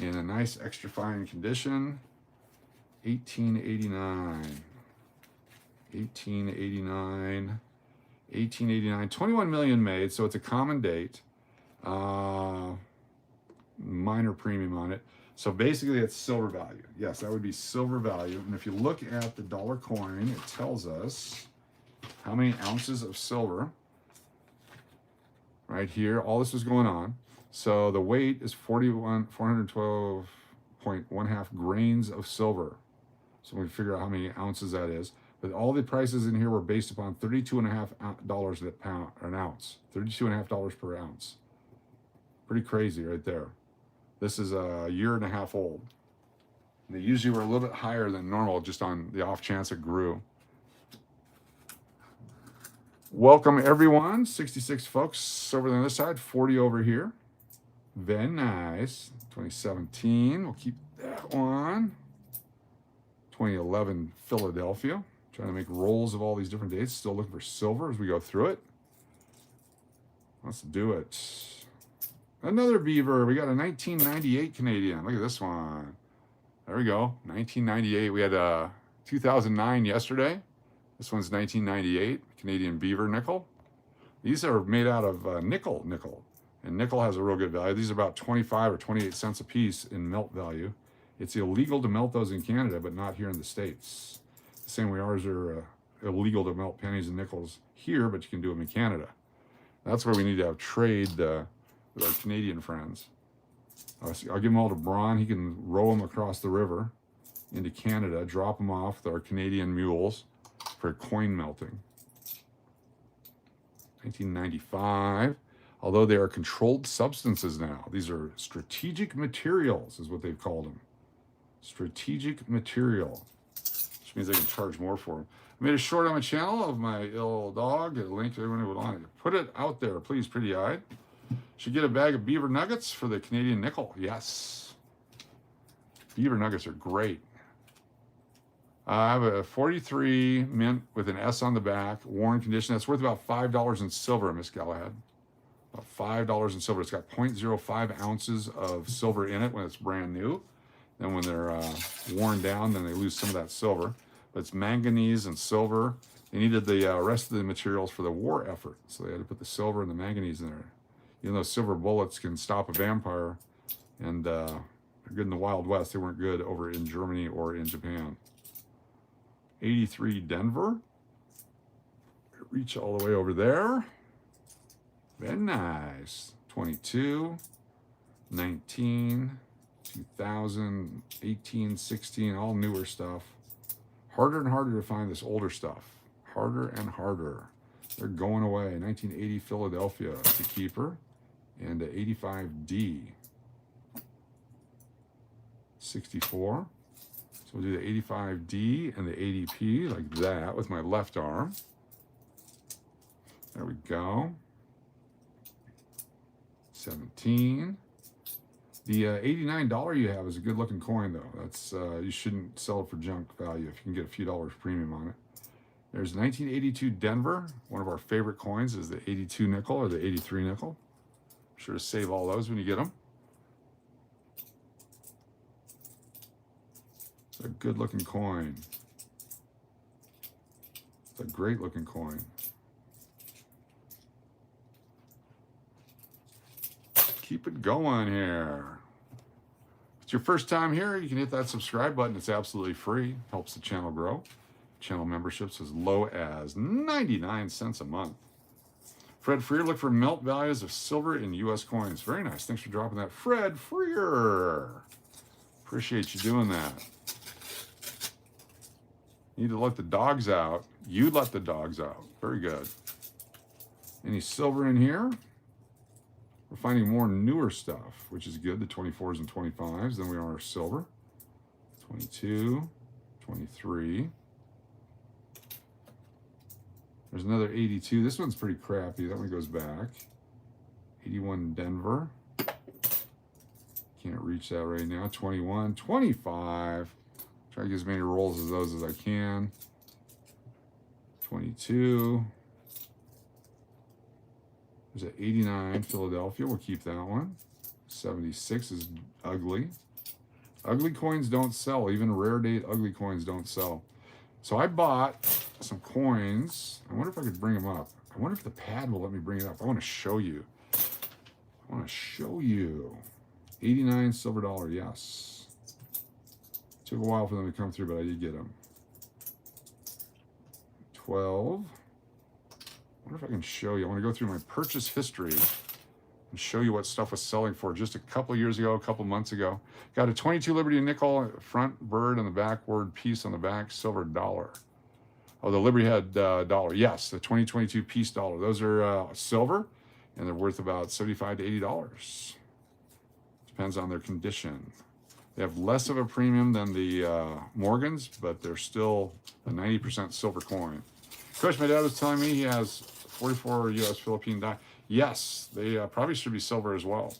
In a nice extra fine condition. 1889. 1889. 1889. 21 million made, so it's a common date. Minor premium on it. So basically it's silver value. Yes, that would be silver value. And if you look at the dollar coin, it tells us how many ounces of silver. Right here, all this is going on. So the weight is 412.1 grains of silver. So we figure out how many ounces that is. But all the prices in here were based upon $32.50 an ounce. $32.50 per ounce. Pretty crazy right there. This is a year and a half old. And they usually were a little bit higher than normal, just on the off chance it grew. Welcome everyone. 66 folks over on the other side, 40 over here. Very nice. 2017, we'll keep that one. 2011, Philadelphia. Trying to make rolls of all these different dates. Still looking for silver as we go through it. Let's do it. Another beaver. We got a 1998 Canadian. Look at this one. There we go. 1998. We had a 2009 yesterday. This one's 1998 Canadian beaver nickel. These are made out of nickel. And nickel has a real good value. These are about 25 or 28 cents a piece in melt value. It's illegal to melt those in Canada, but not here in the States. The same way ours are illegal to melt pennies and nickels here, but you can do them in Canada. That's where we need to have trade with our Canadian friends. I'll give them all to Braun. He can row them across the river into Canada, drop them off with our Canadian mules for coin melting. 1995. Although they are controlled substances now. These are strategic materials is what they've called them. Strategic material. Which means they can charge more for them. I made a short on my channel of my little dog. A link to everyone who would want to put it out there, please, pretty-eyed. Should get a bag of beaver nuggets for the Canadian nickel. Yes. Beaver nuggets are great. I have a 43 mint with an S on the back, worn condition. That's worth about $5 in silver, Miss Galahad. About $5 in silver. It's got 0.05 ounces of silver in it when it's brand new. Then when they're worn down, then they lose some of that silver. But it's manganese and silver. They needed the rest of the materials for the war effort. So they had to put the silver and the manganese in there. Even though silver bullets can stop a vampire, and they're good in the Wild West, they weren't good over in Germany or in Japan. 83 Denver. Reach all the way over there. Very nice. 22, 19, 2000, 18, 16, all newer stuff. Harder and harder to find this older stuff. Harder and harder. They're going away. 1980 Philadelphia, the keeper. And 85D. 64. So we'll do the 85D and the 80P like that with my left arm. There we go. 17. The $89 you have is a good looking coin though. That's you shouldn't sell it for junk value if you can get a few dollars premium on it. There's 1982 Denver. One of our favorite coins is the 82 nickel or the 83 nickel. Be sure to save all those when you get them. It's a good looking coin. It's a great looking coin. keep it going here. If it's your first time here, you can hit that subscribe button. It's absolutely free. Helps the channel grow. Channel memberships as low as 99 cents a month. Fred Freer, look for melt values of silver in U.S. coins. Very nice. Thanks for dropping that. Fred Freer. Appreciate you doing that. Need to let the dogs out. You let the dogs out. Very good. Any silver in here? We're finding more newer stuff, which is good, the 24s and 25s, than we are silver. 22, 23. There's another 82. This one's pretty crappy. That one goes back. 81 Denver. Can't reach that right now. 21, 25. Try to get as many rolls as those as I can. 22. There's an 89 Philadelphia. We'll keep that one. 76 is ugly. Ugly coins don't sell. Even rare date ugly coins don't sell. So I bought some coins. I wonder if I could bring them up. I wonder if the pad will let me bring it up. I want to show you. I want to show you. 89 silver dollar, yes. Took a while for them to come through, but I did get them. 12. I wonder if I can show you. I want to go through my purchase history and show you what stuff was selling for just a couple years ago, a couple months ago. Got a 22 Liberty nickel, front bird on the back, word piece on the back, silver dollar. Oh, the Liberty had dollar. Yes, the 2022 piece dollar. Those are silver, and they're worth about $75 to $80. Depends on their condition. They have less of a premium than the Morgans, but they're still a 90% silver coin. Coach, my dad was telling me he has 44 U.S. Philippine die. Yes, they probably should be silver as well.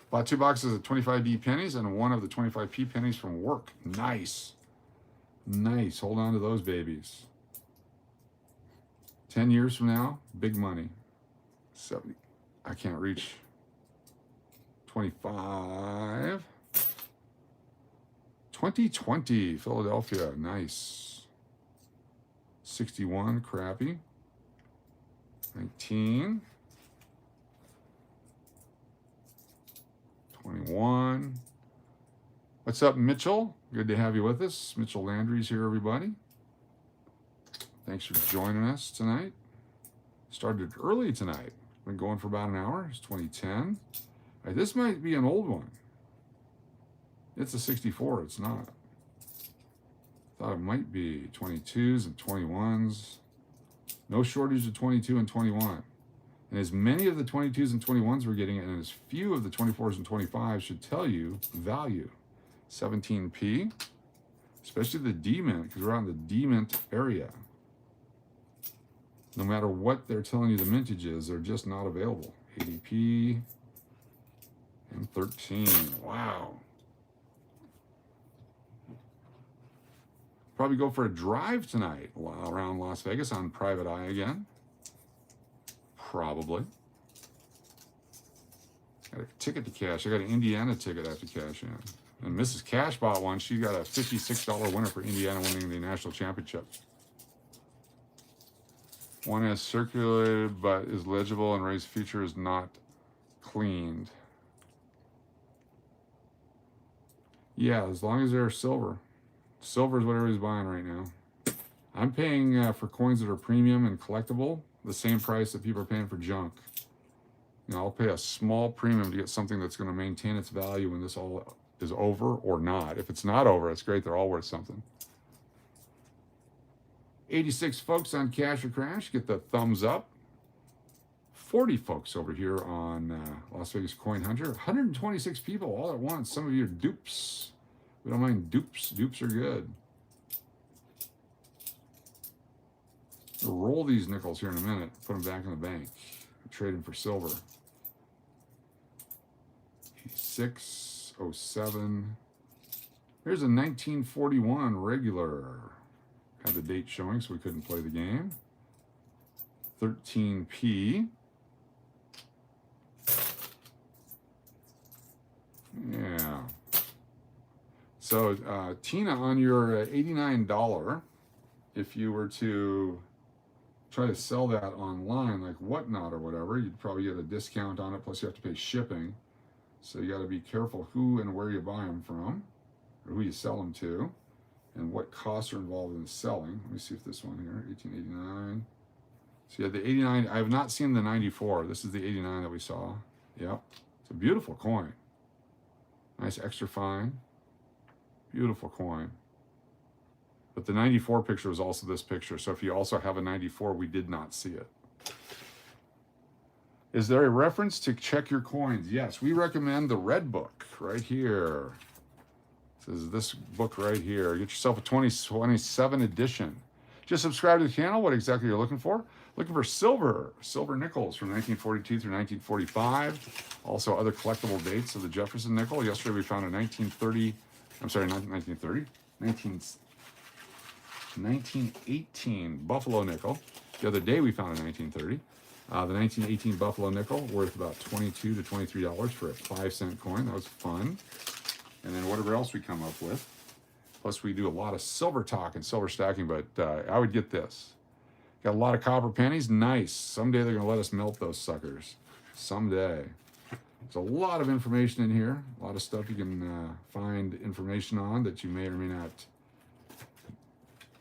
Bought 2 boxes of 25D pennies and one of the 25p pennies from work. Nice. Nice. Hold on to those babies. 10 years from now, big money. 70. I can't reach. 25. 2020, Philadelphia. Nice. 61, crappy. 19. 21. What's up, Mitchell? Good to have you with us. Mitchell Landry's here, everybody. Thanks for joining us tonight. Started early tonight. Been going for about an hour. It's 2010. All right, this might be an old one. It's a 64. It's not. Thought it might be 22s and 21s. No shortage of 22 and 21. And as many of the 22s and 21s we're getting, and as few of the 24s and 25s should tell you value. 17p, especially the D-mint, because we're on the D-mint area. No matter what they're telling you the mintage is, they're just not available. 80p and 13. Wow. Probably go for a drive tonight around Las Vegas on Private Eye again. Probably. Got a ticket to cash. I got an Indiana ticket I have to cash in. And Mrs. Cash bought one. She got a $56 winner for Indiana winning the national championship. One is circulated but is legible and raised feature is not cleaned. Yeah, as long as they're silver. Silver is what everybody's buying right now. I'm paying for coins that are premium and collectible the same price that people are paying for junk. You know, I'll pay a small premium to get something that's going to maintain its value when this all is over or not. If it's not over, it's great. They're all worth something. 86 folks on Cash or Crash. Get the thumbs up. 40 folks over here on Las Vegas Coin Hunter. 126 people all at once. Some of you are dupes. We don't mind dupes. Dupes are good. We'll roll these nickels here in a minute. Put them back in the bank. Trade them for silver. 86. 07. Here's a 1941 regular. Had the date showing, so we couldn't play the game. 13p. Yeah. So, Tina, on your $89, if you were to try to sell that online like Whatnot or whatever, you'd probably get a discount on it, plus you have to pay shipping. So you got to be careful who and where you buy them from, or who you sell them to, and what costs are involved in selling. Let me see if this one here, 1889. So yeah, the 89, I have not seen the 94. This is the 89 that we saw. Yep, it's a beautiful coin. Nice extra fine, beautiful coin. But the 94 picture was also this picture. So if you also have a 94, we did not see it. Is there a reference to check your coins? Yes, we recommend the red book right here. This is this book right here. Get yourself a 2027 edition. Just subscribe to the channel. What exactly you're looking for? Looking for silver nickels from 1942 through 1945. Also other collectible dates of the Jefferson nickel. Yesterday we found a 1930, I'm sorry, not 1930, 1918 Buffalo nickel. The other day we found a 1930. The 1918 Buffalo nickel worth about $22 to $23 for a 5-cent coin. That was fun. And then whatever else we come up with. Plus we do a lot of silver talk and silver stacking, but I would get this. Got a lot of copper pennies. Nice. Someday they're going to let us melt those suckers. Someday. There's a lot of information in here. A lot of stuff you can find information on that you may or may not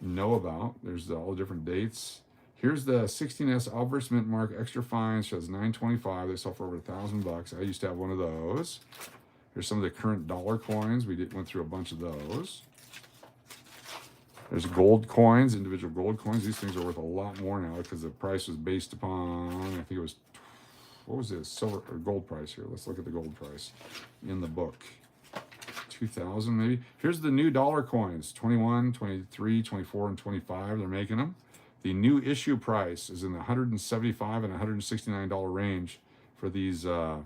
know about. There's all the different dates. Here's the 16S Alvarez Mint Mark Extra Fine. Shows $9.25. They sell for over $1,000. I used to have one of those. Here's some of the current dollar coins. We went through a bunch of those. There's gold coins, individual gold coins. These things are worth a lot more now because the price was based upon, I think it was, what was this? Silver or gold price here. Let's look at the gold price in the book. 2000 maybe. Here's the new dollar coins, 21, 23, 24, and 25. They're making them. The new issue price is in the $175 and $169 range for these dollar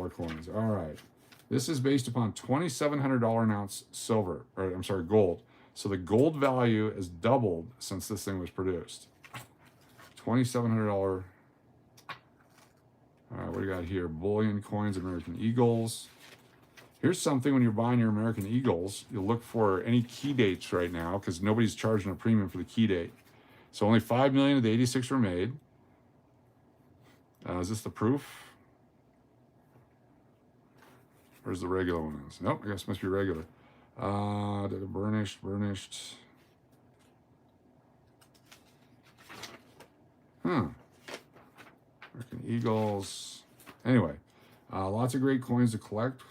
coins. All right. This is based upon $2,700 an ounce silver, or I'm sorry, gold. So the gold value has doubled since this thing was produced. $2,700. All right, what do you got here? Bullion coins, American Eagles. Here's something when you're buying your American Eagles, you'll look for any key dates right now because nobody's charging a premium for the key date. So only 5 million of the 86 were made. Is this the proof? Where's the regular ones? Nope, I guess it must be regular. Burnished. American Eagles. Anyway, lots of great coins to collect.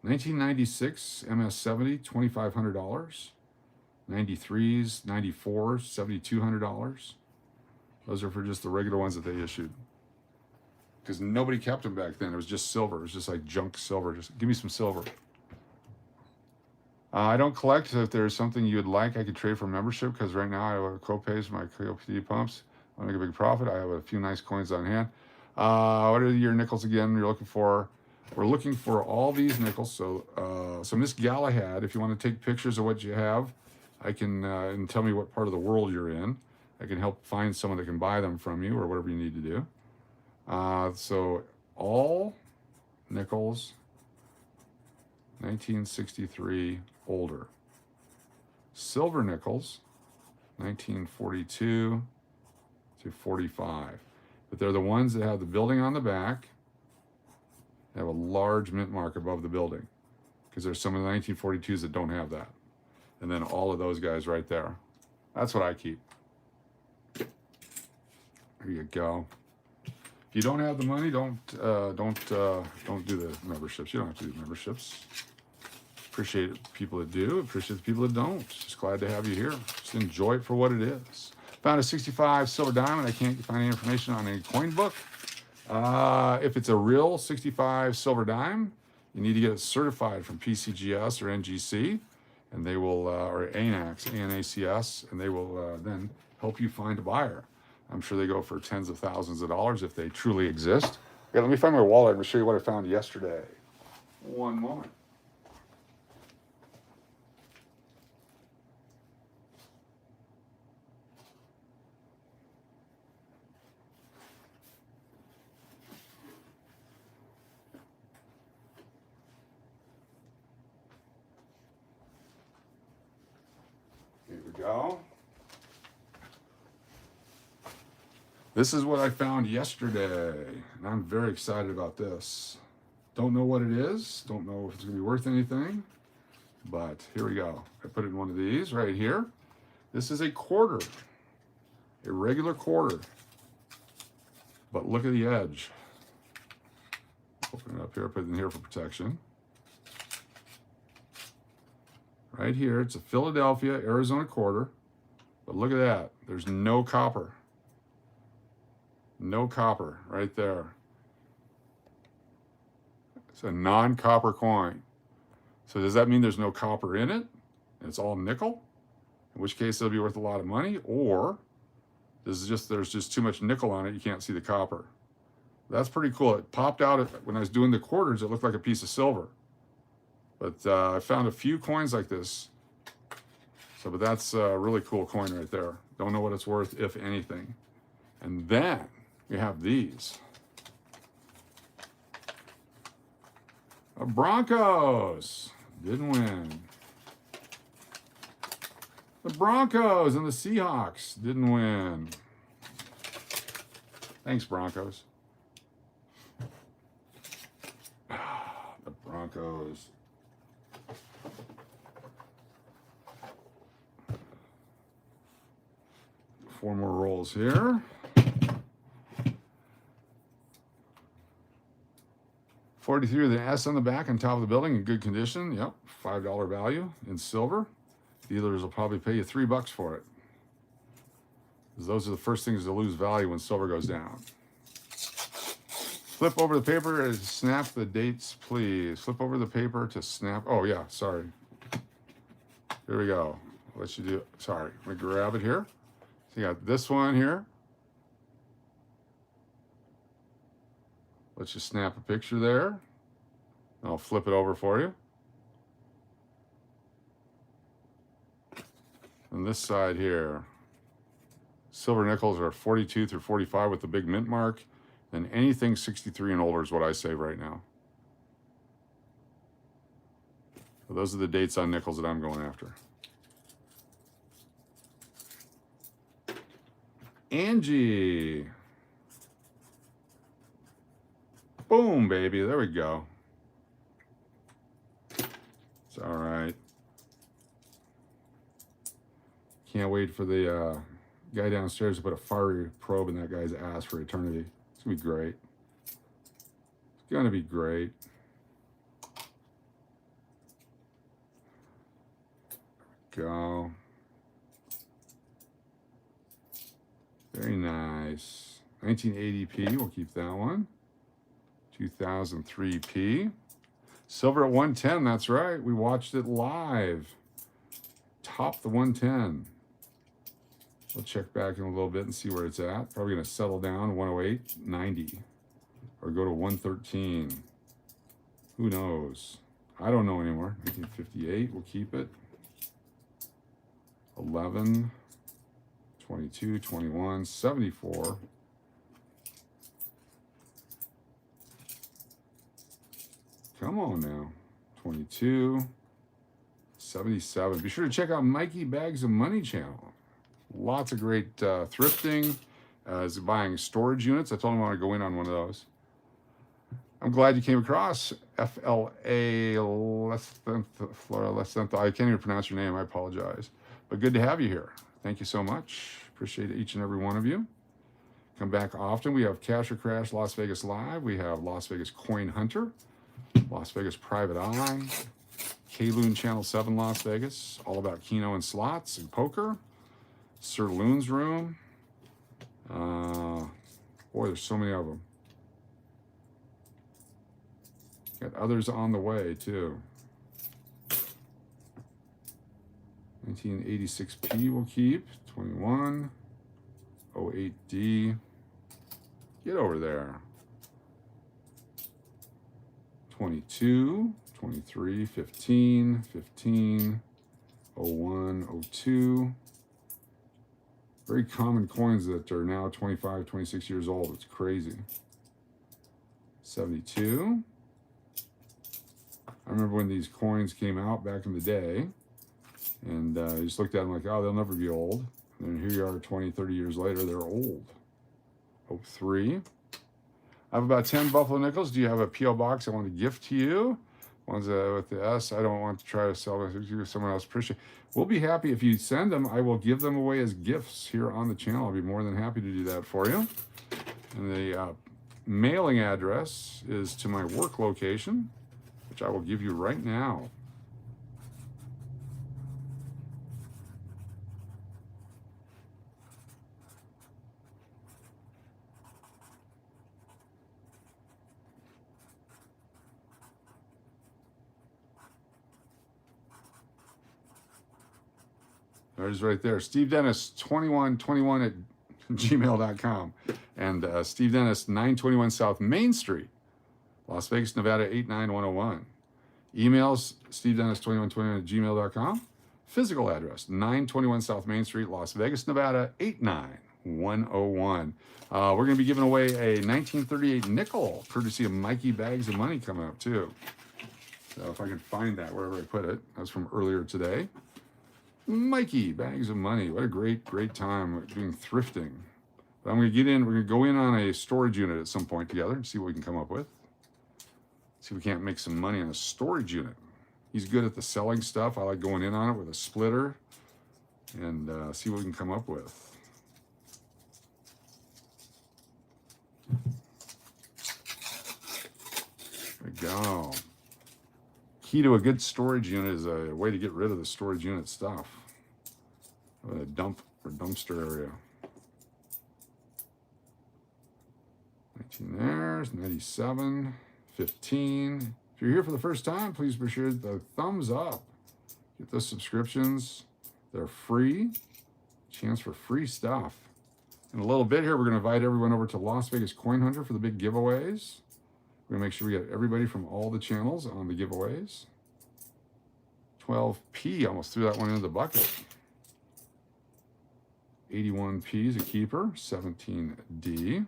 1996 MS70, $2,500. 93s, 94s, $7,200. Those are for just the regular ones that they issued. Because nobody kept them back then. It was just silver. It was just like junk silver. Just give me some silver. I don't collect. If there's something you would like, I could trade for membership because right now I have co-pays for my COPD pumps. I make a big profit. I have a few nice coins on hand. What are your nickels again you're looking for? We're looking for all these nickels. So Miss Galahad, if you want to take pictures of what you have, I can, and tell me what part of the world you're in. I can help find someone that can buy them from you or whatever you need to do. So all nickels, 1963 older. Silver nickels, 1942 to 45. But they're the ones that have the building on the back. They have a large mint mark above the building. Because there's some of the 1942s that don't have that. And then all of those guys right there. That's what I keep. There you go. If you don't have the money, don't do the memberships. You don't have to do memberships. Appreciate people that do. Appreciate the people that don't. Just glad to have you here. Just enjoy it for what it is. Found a 65 silver diamond. I can't find any information on any coin book. If it's a real 65 silver dime, you need to get it certified from PCGS or NGC, and they will, or ANACS, ANACS, and they will then help you find a buyer. I'm sure they go for tens of thousands of dollars if they truly exist. Okay, let me find my wallet. I'm going to show you what I found yesterday. One moment. Here we go. This is what I found yesterday, and I'm very excited about this. Don't know what it is. Don't know if it's gonna be worth anything, but here we go. I put it in one of these right here. This is a quarter, a regular quarter, but look at the edge. Open it up here, put it in here for protection. Right here, it's a Philadelphia, Arizona quarter, but look at that. There's no copper. No copper right there. It's a non-copper coin. So does that mean there's no copper in it? It's all nickel? In which case it'll be worth a lot of money, or there's just too much nickel on it, you can't see the copper. That's pretty cool. It popped out when I was doing the quarters, it looked like a piece of silver. But I found a few coins like this. So, but that's a really cool coin right there. Don't know what it's worth, if anything. And then we have these. A Broncos. Didn't win. The Broncos and the Seahawks didn't win. Thanks, Broncos. The Broncos. Four more rolls here. 43 with an S on the back on top of the building in good condition. Yep, $5 value in silver. Dealers will probably pay you $3 for it, because those are the first things to lose value when silver goes down. Flip over the paper and snap the dates, please. Flip over the paper to snap. Oh, yeah, sorry. Here we go. I'll let you do it. Sorry, let me grab it here. So you got this one here. Let's just snap a picture there. I'll flip it over for you. And this side here, silver nickels are 42 through 45 with the big mint mark, and anything 63 and older is what I save right now. So those are the dates on nickels that I'm going after. Angie. Boom, baby. There we go. It's all right. Can't wait for the guy downstairs to put a fiery probe in that guy's ass for eternity. It's going to be great. It's going to be great. There we go. Very nice. 1980p, we'll keep that one. 2003p. Silver at 110, that's right. We watched it live. Top the 110. We'll check back in a little bit and see where it's at. Probably going to settle down 108.90 or go to 113. Who knows? I don't know anymore. 1958, we'll keep it. 11, 22, 21, 74. Come on now. 22, 77. Be sure to check out Mikey Bags of Money channel. Lots of great thrifting, as buying storage units. I told him I want to go in on one of those. I'm glad you came across FLA Lesthentha. I can't even pronounce your name. I apologize. But good to have you here. Thank you so much. Appreciate each and every one of you. Come back often. We have Cash or Crash Las Vegas Live. We have Las Vegas Coin Hunter, Las Vegas Private Eye, K-Loon Channel 7 Las Vegas, all about Keno and slots and poker. Sir Loon's Room. Boy, there's so many of them. Got others on the way, too. 1986p we'll keep. 21. 08D. Get over there. 22. 23. 15. 15. 01. 02. Very common coins that are now 25, 26 years old. It's crazy. 72. I remember when these coins came out back in the day, and you just looked at them like, oh, they'll never be old. And then here you are 20, 30 years later, they're old. 03. I have about 10 Buffalo nickels. Do you have a P.O. box I want to gift to you? Ones with the S, I don't want to try to sell it to someone else. Appreciate. We'll be happy if you send them. I will give them away as gifts here on the channel. I'll be more than happy to do that for you. And the mailing address is to my work location, which I will give you right now. There's right there. Steve Dennis 2121 at gmail.com and Steve Dennis 921 South Main Street, Las Vegas, Nevada 89101. Emails Steve Dennis 2121 at gmail.com. Physical address 921 South Main Street, Las Vegas, Nevada 89101. We're going to be giving away a 1938 nickel courtesy of Mikey Bags of Money coming up too. So if I can find that wherever I put it, that's from earlier today. Mikey, Bags of Money. What a great time doing thrifting. But I'm going to get in. We're going to go in on a storage unit at some point together and see what we can come up with. See if we can't make some money on a storage unit. He's good at the selling stuff. I like going in on it with a splitter and see what we can come up with. There we go. Key to a good storage unit is a way to get rid of the storage unit stuff. A dump or dumpster area. 19 there's 97, 15. If you're here for the first time, please be sure the thumbs up. Get those subscriptions. They're free. Chance for free stuff. In a little bit here, we're going to invite everyone over to Las Vegas Coin Hunter for the big giveaways. We're going to make sure we get everybody from all the channels on the giveaways. 12P, almost threw that one into the bucket. 81P is a keeper. 17D.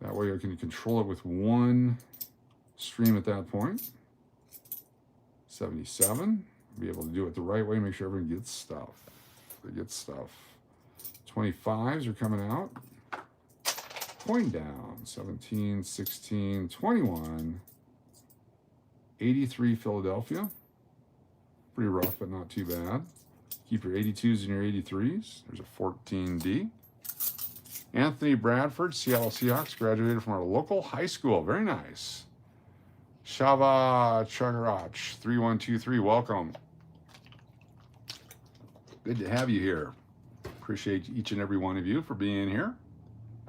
That way I can control it with one stream at that point. 77. Be able to do it the right way, make sure everyone gets stuff. They get stuff. 25s are coming out. Coin down, 17, 16, 21, 83 Philadelphia. Pretty rough, but not too bad. Keep your 82s and your 83s. There's a 14D. Anthony Bradford, Seattle Seahawks, graduated from our local high school. Very nice. Shava Chagarach, 3123, welcome. Good to have you here. Appreciate each and every one of you for being here.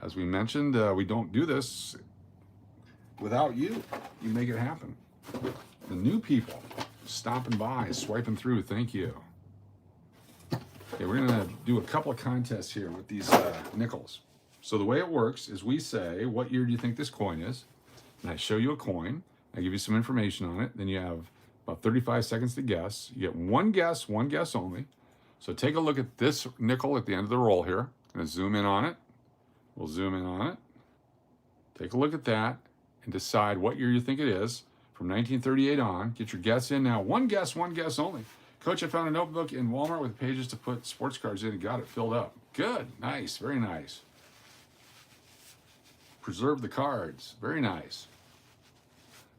As we mentioned, we don't do this without you. You make it happen. The new people stopping by, swiping through, thank you. Okay, we're gonna do a couple of contests here with these nickels. So the way it works is we say, what year do you think this coin is? And I show you a coin, I give you some information on it, then you have about 35 seconds to guess. You get one guess only. So take a look at this nickel at the end of the roll here. I'm gonna zoom in on it. We'll zoom in on it. Take a look at that and decide what year you think it is from 1938 on. Get your guess in now. One guess only. Coach, I found a notebook in Walmart with pages to put sports cards in and got it filled up. Good, nice, very nice. Preserve the cards, very nice.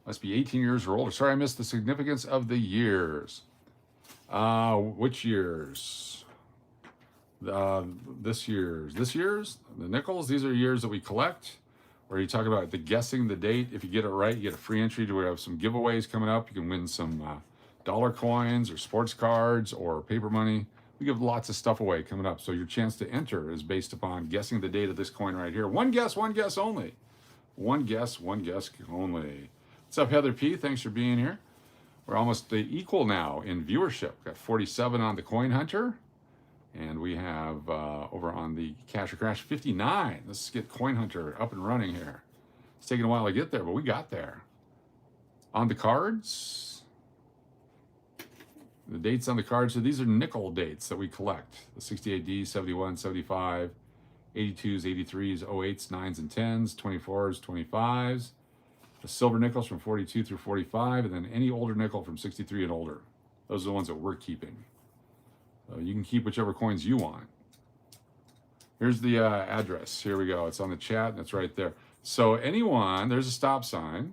Must be 18 years or older. Sorry, I missed the significance of the years. Which years? This year's, the nickels, these are years that we collect, where you talk about the guessing the date. If you get it right, you get a free entry to we have some giveaways coming up. You can win some dollar coins or sports cards or paper money. We give lots of stuff away coming up. So your chance to enter is based upon guessing the date of this coin right here. One guess only. One guess only. What's up, Heather P? Thanks for being here. We're almost equal now in viewership. Got 47 on the Coin Hunter. And we have over on the Cash or Crash 59. Let's get Coin Hunter up and running here. It's taking a while to get there, but we got there. On the cards, the dates on the cards. So these are nickel dates that we collect. The 68D, 71, 75, 82s, 83s, 08s, 9s, and 10s, 24s, 25s. The silver nickels from 42 through 45, and then any older nickel from 63 and older. Those are the ones that we're keeping. So you can keep whichever coins you want. Here's the address. Here we go. It's on the chat, and it's right there. So anyone, there's a stop sign.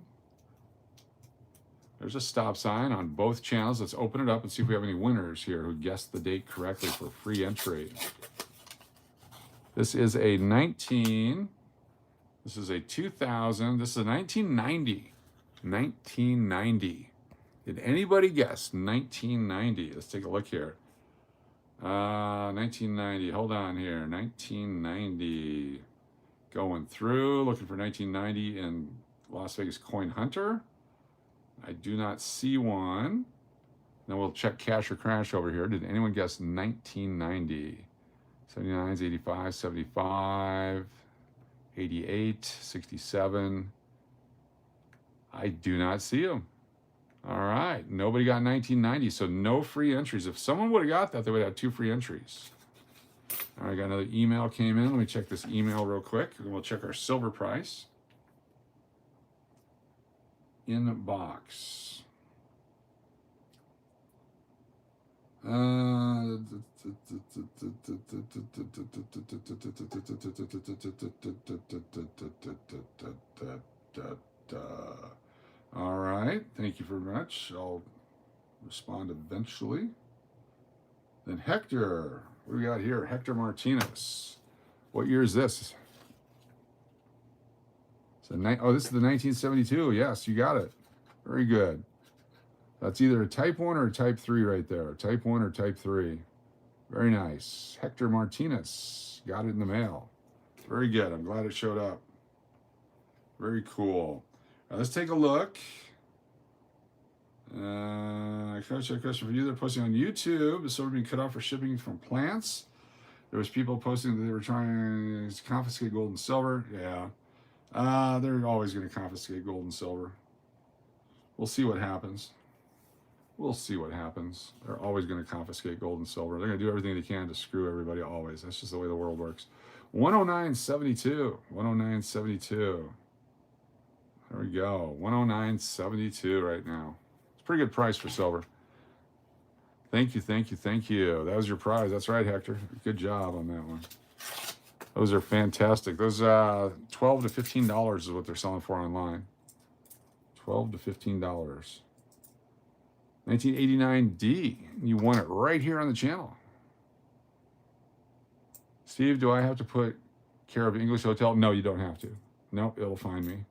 There's a stop sign on both channels. Let's open it up and see if we have any winners here who guessed the date correctly for free entry. This is a 19, this is a 2000, this is a 1990. 1990. Did anybody guess 1990? Let's take a look here. 1990, hold on here. 1990. Going through, looking for 1990 in Las Vegas Coin Hunter. I do not see one. Then we'll check Cash or Crash over here. Did anyone guess 1990? 79, 85, 75, 88, 67. I do not see them. All right, nobody got 1990, so no free entries. If someone would have got that, they would have 2 free entries. All right, got another email came in. Let me check this email real quick, and we'll check our silver price. Inbox. All right, thank you very much. I'll respond eventually. Then Hector, what do we got here? Hector Martinez. What year is this? So, oh, this is the 1972. Yes, you got it. Very good. That's either a type 1 or a type 3 right there. Type 1 or type 3. Very nice. Hector Martinez. Got it in the mail. Very good. I'm glad it showed up. Very cool. Now let's take a look. Question for you. They're posting on YouTube. The silver being cut off for shipping from plants. There was people posting that they were trying to confiscate gold and silver. Yeah. They're always going to confiscate gold and silver. We'll see what happens. We'll see what happens. They're always going to confiscate gold and silver. They're going to do everything they can to screw everybody always. That's just the way the world works. 109.72. 109.72. There we go. 109.72 right now. It's a pretty good price for silver. Thank you, thank you, thank you. That was your prize. That's right, Hector. Good job on that one. Those are fantastic. Those $12 to $15 is what they're selling for online. $12 to $15. 1989D. You won it right here on the channel. Steve, do I have to put care of English Hotel? No, you don't have to. Nope, it'll find me.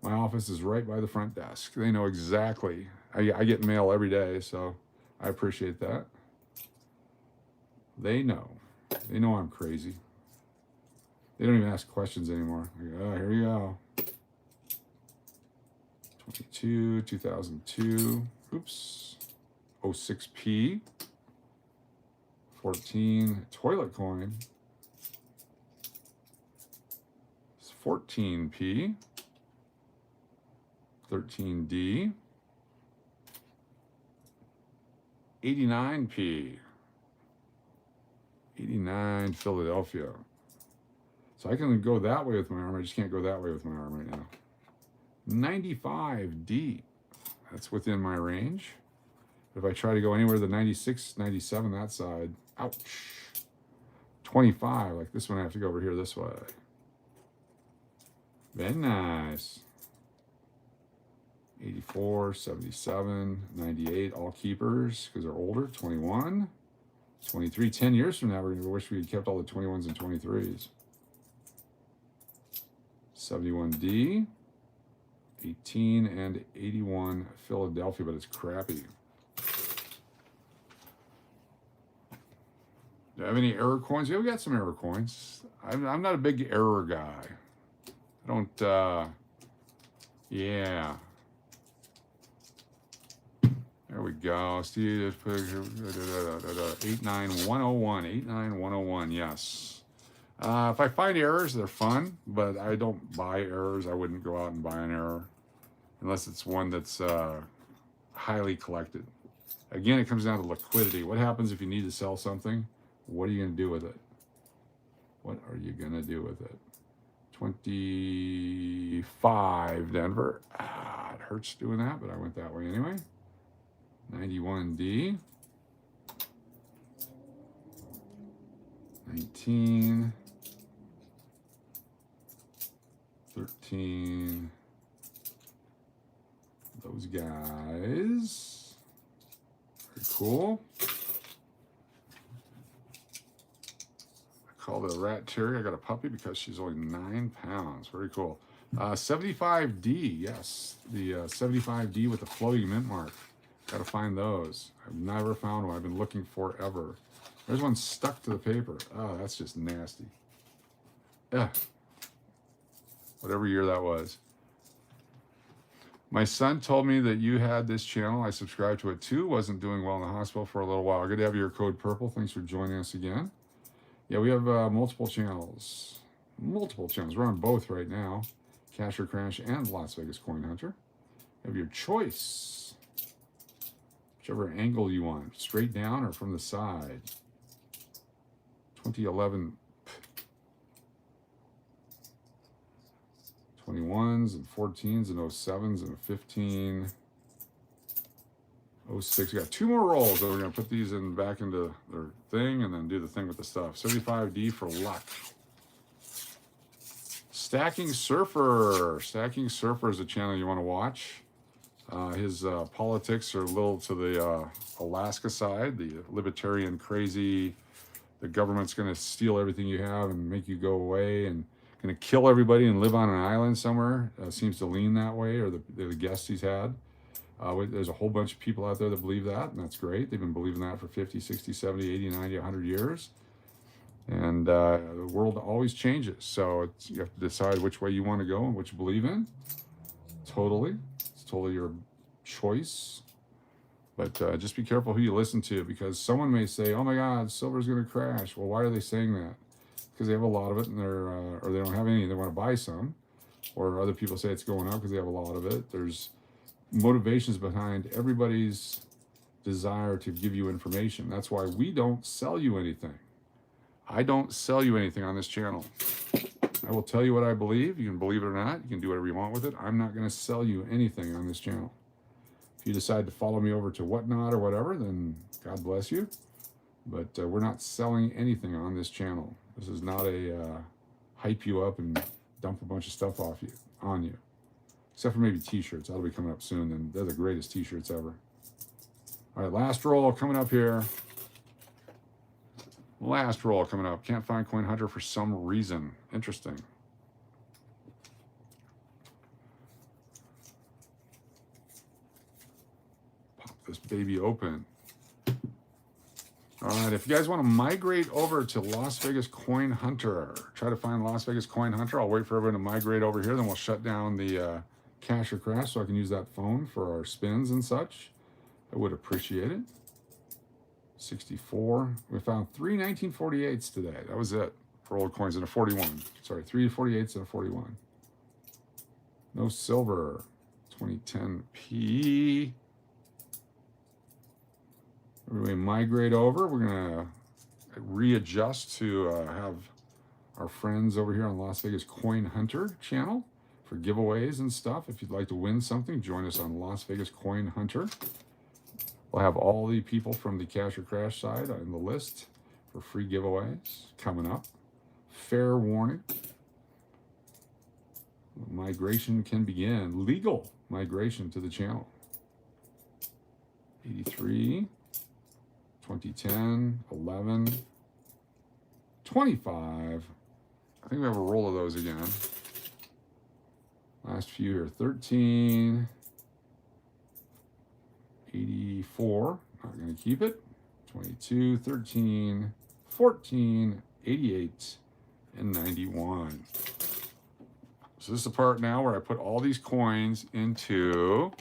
My office is right by the front desk. They know exactly. I get mail every day, so I appreciate that. They know. They know I'm crazy. They don't even ask questions anymore. I go, oh, here you go. 22, 2002. Oops. 06P. 14. Toilet coin. 14P. 13D. 89P. 89 Philadelphia. So I can go that way with my arm. I just can't go that way with my arm right now. 95D. That's within my range. If I try to go anywhere to the 96, 97, that side, ouch. 25, like this one, I have to go over here this way. Very nice. 84, 77, 98, all keepers because they're older. 21, 23. 10 years from now, we're going to wish we had kept all the 21s and 23s. 71D, 18, and 81 Philadelphia, but it's crappy. Do I have any error coins? Yeah, we got some error coins. I'm not a big error guy. I don't, yeah. There we go. Steve, 89101. 89101, yes. If I find errors, they're fun, but I don't buy errors. I wouldn't go out and buy an error unless it's one that's highly collected. Again, it comes down to liquidity. What happens if you need to sell something? What are you going to do with it? What are you going to do with it? 25 Denver. It hurts doing that, but I went that way anyway. 91D. 19. 13. Those guys. Very cool. I call it a rat terrier. I got a puppy because she's only 9 pounds. Very cool. 75D, yes. The 75D with the floating mint mark. Got to find those. I've never found one. I've been looking forever. There's one stuck to the paper. Oh, that's just nasty. Ugh. Whatever year that was. My son told me that you had this channel. I subscribed to it too. Wasn't doing well in the hospital for a little while. Good to have your code purple. Thanks for joining us again. Yeah, we have multiple channels. Multiple channels. We're on both right now. Cash or Crash and Las Vegas Coin Hunter. You have your choice. Whichever angle you want. Straight down or from the side. 2011 21s and 14s and 07s and 15, 06. We got 2 more rolls, so we're gonna put these in back into their thing and then do the thing with the stuff. 75D for luck. Stacking Surfer. Stacking Surfer is a channel you want to watch. His politics are a little to the Alaska side, the libertarian crazy. The government's going to steal everything you have and make you go away and going to kill everybody and live on an island somewhere. Seems to lean that way, or the guests he's had. There's a whole bunch of people out there that believe that, and that's great. They've been believing that for 50, 60, 70, 80, 90, 100 years. And the world always changes. So you have to decide which way you want to go and what you believe in. Totally. It's totally your choice. But just be careful who you listen to, because someone may say, oh my God, silver's going to crash. Well, why are they saying that? Because they have a lot of it, and they're or they don't have any, they want to buy some. Or other people say it's going up because they have a lot of it. There's motivations behind everybody's desire to give you information. That's why we don't sell you anything. I don't sell you anything on this channel. I will tell you what I believe. You can believe it or not. You can do whatever you want with it. I'm not going to sell you anything on this channel. If you decide to follow me over to Whatnot or whatever, then God bless you. But we're not selling anything on this channel. This is not a hype you up and dump a bunch of stuff on you. Except for maybe t-shirts. That'll be coming up soon. And they're the greatest t-shirts ever. All right, last roll coming up here. Last roll coming up. Can't find Coin Hunter for some reason. Interesting. Pop this baby open. All right, if you guys want to migrate over to Las Vegas Coin Hunter, try to find Las Vegas Coin Hunter. I'll wait for everyone to migrate over here. Then we'll shut down the Cash or Crash so I can use that phone for our spins and such. I would appreciate it. 64. We found 3 1948s today. That was it for old coins, and a 41. Sorry, 3 48s and a 41. No silver. 2010p. Everybody migrate over. We're going to readjust to have our friends over here on Las Vegas Coin Hunter channel for giveaways and stuff. If you'd like to win something, join us on Las Vegas Coin Hunter. We'll have all the people from the Cash or Crash side on the list for free giveaways coming up. Fair warning. Migration can begin. Legal migration to the channel. 83, 2010, 11, 25. I think we have a roll of those again. Last few here. 13. 84, not going to keep it. 22, 13, 14, 88, and 91. So this is the part now where I put all these coins into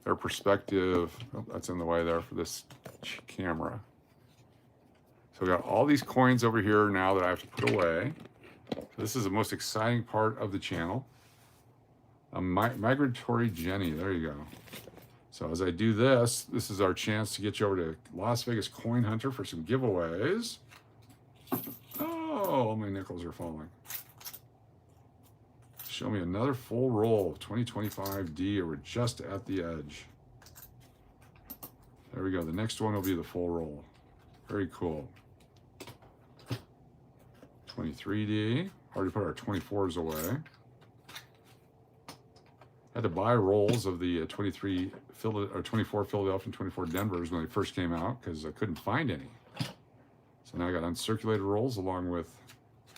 their perspective. Oh, that's in the way there for this camera. So we got all these coins over here now that I have to put away. So this is the most exciting part of the channel. A migratory Jenny, there you go. So as I do this, this is our chance to get you over to Las Vegas Coin Hunter for some giveaways. Oh, all my nickels are falling. Show me another full roll of 2025D, or we're just at the edge. There we go. The next one will be the full roll. Very cool. 23D. Already put our 24s away. Had to buy rolls of the 24 Philadelphia and 24 Denvers when they first came out because I couldn't find any. So now I got uncirculated rolls along with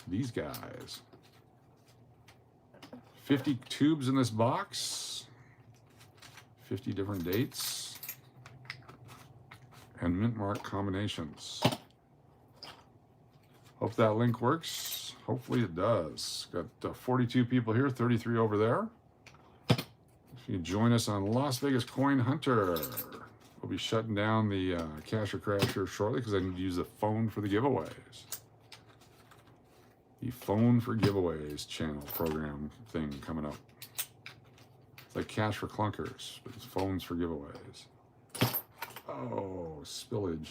these guys. 50 tubes in this box, 50 different dates, and mint mark combinations. Hope that link works. Hopefully it does. Got 42 people here, 33 over there. If you join us on Las Vegas Coin Hunter, we'll be shutting down the Cash or Crasher shortly because I need to use the phone for the giveaways. The phone for giveaways channel program thing coming up. It's like Cash for Clunkers, but it's phones for giveaways. Oh, spillage.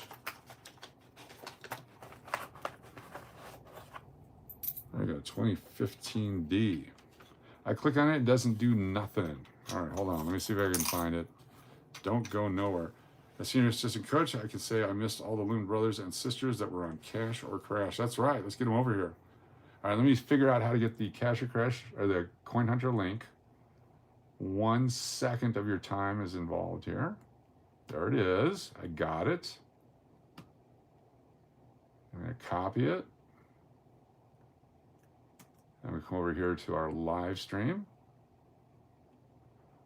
I got a 2015D. I click on it, it doesn't do nothing. All right, hold on. Let me see if I can find it. Don't go nowhere. As senior assistant coach, I can say I missed all the Loon brothers and sisters that were on Cash or Crash. That's right. Let's get them over here. All right, let me figure out how to get the Cash or Crash or the Coin Hunter link. 1 second of your time is involved here. There it is. I got it. I'm going to copy it. I'm going to come over here to our live stream.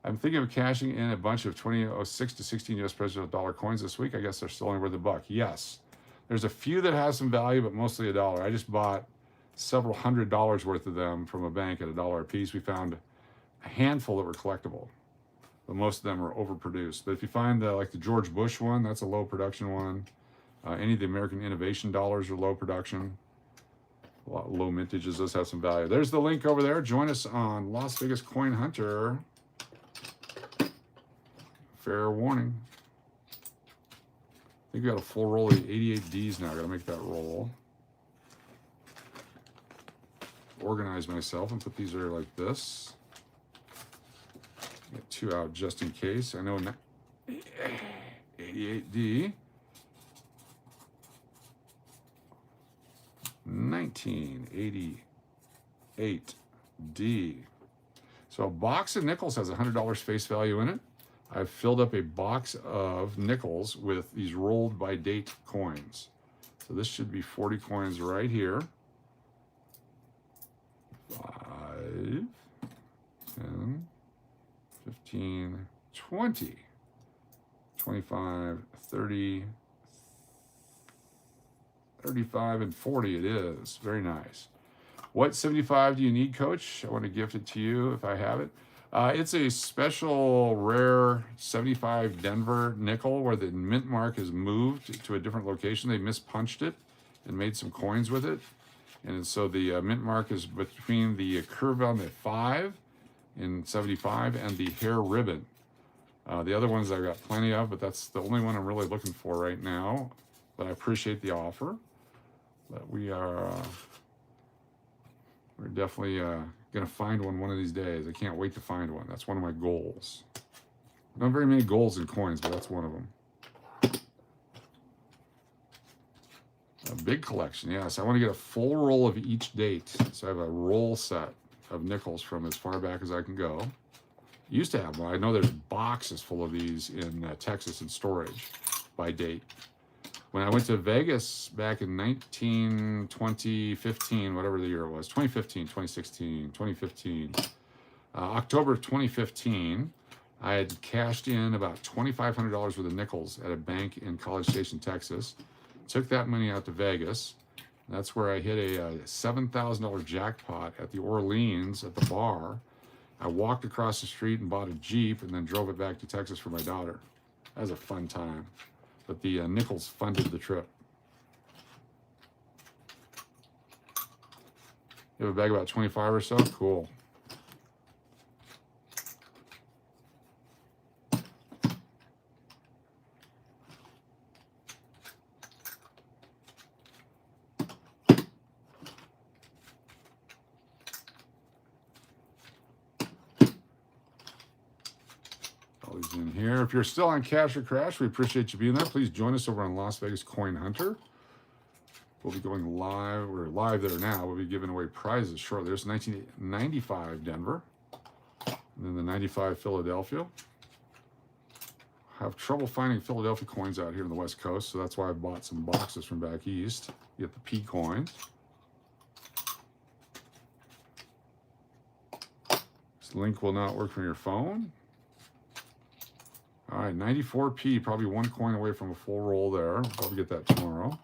I'm thinking of cashing in a bunch of 2006 to 16 US presidential dollar coins this week. I guess they're still only worth $1. Yes. There's a few that have some value, but mostly $1. I just bought several $100 worth of them from a bank at $1 a piece. We found a handful that were collectible, but most of them are overproduced. But if you find like the George Bush one, that's a low production one. Any of the American Innovation dollars are low production. A lot of low mintages. Those have some value. There's the link over there. Join us on Las Vegas Coin Hunter. Fair warning. I think we got a full roll of 88Ds now. I gotta make that roll. Organize myself and put these there like this. Get 2 out just in case. I know 88D. 1988D. So a box of nickels has $100 face value in it. I've filled up a box of nickels with these rolled by date coins. So this should be 40 coins right here. 5, 10, 15, 20, 25, 30, 35, and 40 it is. Very nice. What 75 do you need, Coach? I want to gift it to you if I have it. It's a special rare 75 Denver nickel where the mint mark is moved to a different location. They mispunched it and made some coins with it. And so the mint mark is between the curve on the 5 in 75 and the hair ribbon. The other ones I've got plenty of, but that's the only one I'm really looking for right now. But I appreciate the offer. But we're definitely going to find one of these days. I can't wait to find one. That's one of my goals. Not very many goals in coins, but that's one of them. A big collection, yes. I want to get a full roll of each date. So I have a roll set of nickels from as far back as I can go. Used to have one. I know there's boxes full of these in Texas in storage by date. When I went to Vegas back in 2015, whatever the year it was, 2015, 2016, 2015, October of 2015, I had cashed in about $2,500 worth of nickels at a bank in College Station, Texas. Took that money out to Vegas. That's where I hit a $7,000 jackpot at the Orleans at the bar. I walked across the street and bought a Jeep and then drove it back to Texas for my daughter. That was a fun time. But the nickels funded the trip. You have a bag about 25 or so? Cool. In here. If you're still on Cash or Crash, we appreciate you being there. Please join us over on Las Vegas Coin Hunter. We'll be going live. We're live there now. We'll be giving away prizes shortly. There's 1995 Denver, And then the 95 Philadelphia. I have trouble finding Philadelphia coins out here in the West Coast, so that's why I bought some boxes from back east. You get the P coins. This link will not work from your phone. All right, 94P, probably one coin away from a full roll there. We'll probably get that tomorrow.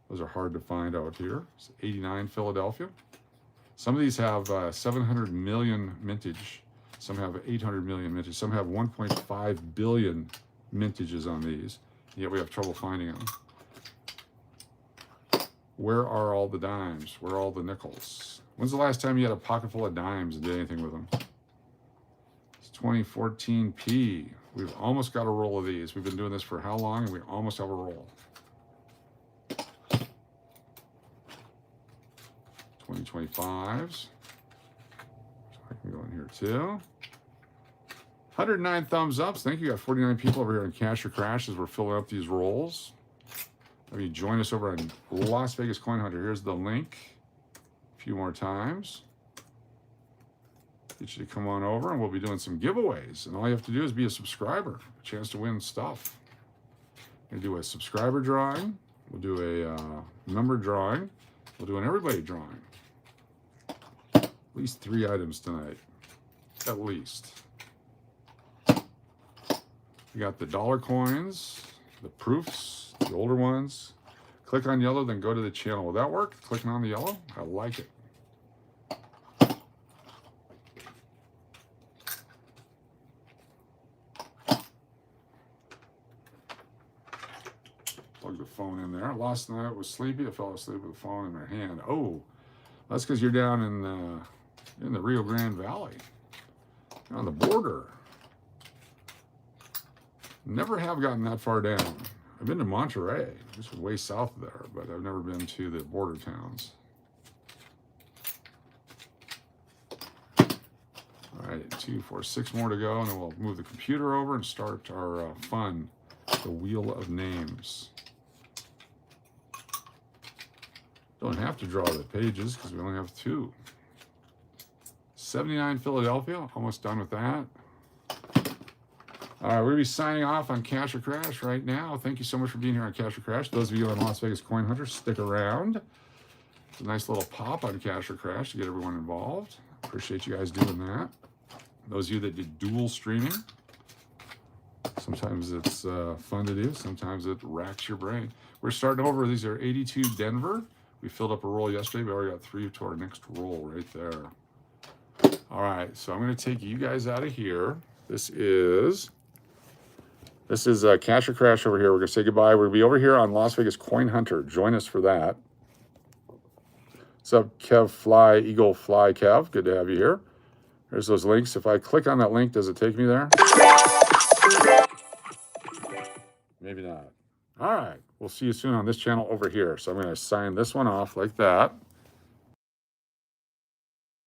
Those are hard to find out here. It's 89 Philadelphia. Some of these have 700 million mintage. Some have 800 million mintage. Some have 1.5 billion mintages on these. Yet we have trouble finding them. Where are all the dimes? Where are all the nickels? When's the last time you had a pocket full of dimes and did anything with them? It's 2014P. We've almost got a roll of these. We've been doing this for how long? And we almost have a roll. 2025s. I can go in here too. 109 thumbs ups. Thank you. Got 49 people over here in Cash or Crash as we're filling up these rolls. Maybe join us over on Las Vegas Coin Hunter. Here's the link. A few more times. Get you to come on over and we'll be doing some giveaways. And all you have to do is be a subscriber. A chance to win stuff. We're going to do a subscriber drawing. We'll do a number drawing. We'll do an everybody drawing. At least 3 items tonight. At least. We got the dollar coins, the proofs, the older ones. Click on yellow, then go to the channel. Will that work? Clicking on the yellow? I like it. Plug the phone in there. Last night was sleepy. I fell asleep with the phone in my hand. Oh, that's because you're down in the Rio Grande Valley, on the border. Never have gotten that far down. I've been to Monterey, just way south of there, but I've never been to the border towns. All right, 2, 4, 6 more to go, and then we'll move the computer over and start our fun, the Wheel of Names. Don't have to draw the pages because we only have 2. 79 Philadelphia, almost done with that. All right, we'll be signing off on Cash or Crash right now. Thank you so much for being here on Cash or Crash. Those of you on Las Vegas Coin Hunter, stick around. It's a nice little pop on Cash or Crash to get everyone involved. Appreciate you guys doing that. Those of you that did dual streaming, sometimes it's fun to do. Sometimes it racks your brain. We're starting over. These are 82 Denver. We filled up a roll yesterday. We already got 3 to our next roll right there. All right, so I'm going to take you guys out of here. This is Cash or Crash over here. We're going to say goodbye. We'll be over here on Las Vegas Coin Hunter. Join us for that. What's up, Kev Fly, Eagle Fly Kev? Good to have you here. There's those links. If I click on that link, does it take me there? Maybe not. All right. We'll see you soon on this channel over here. So I'm going to sign this one off like that.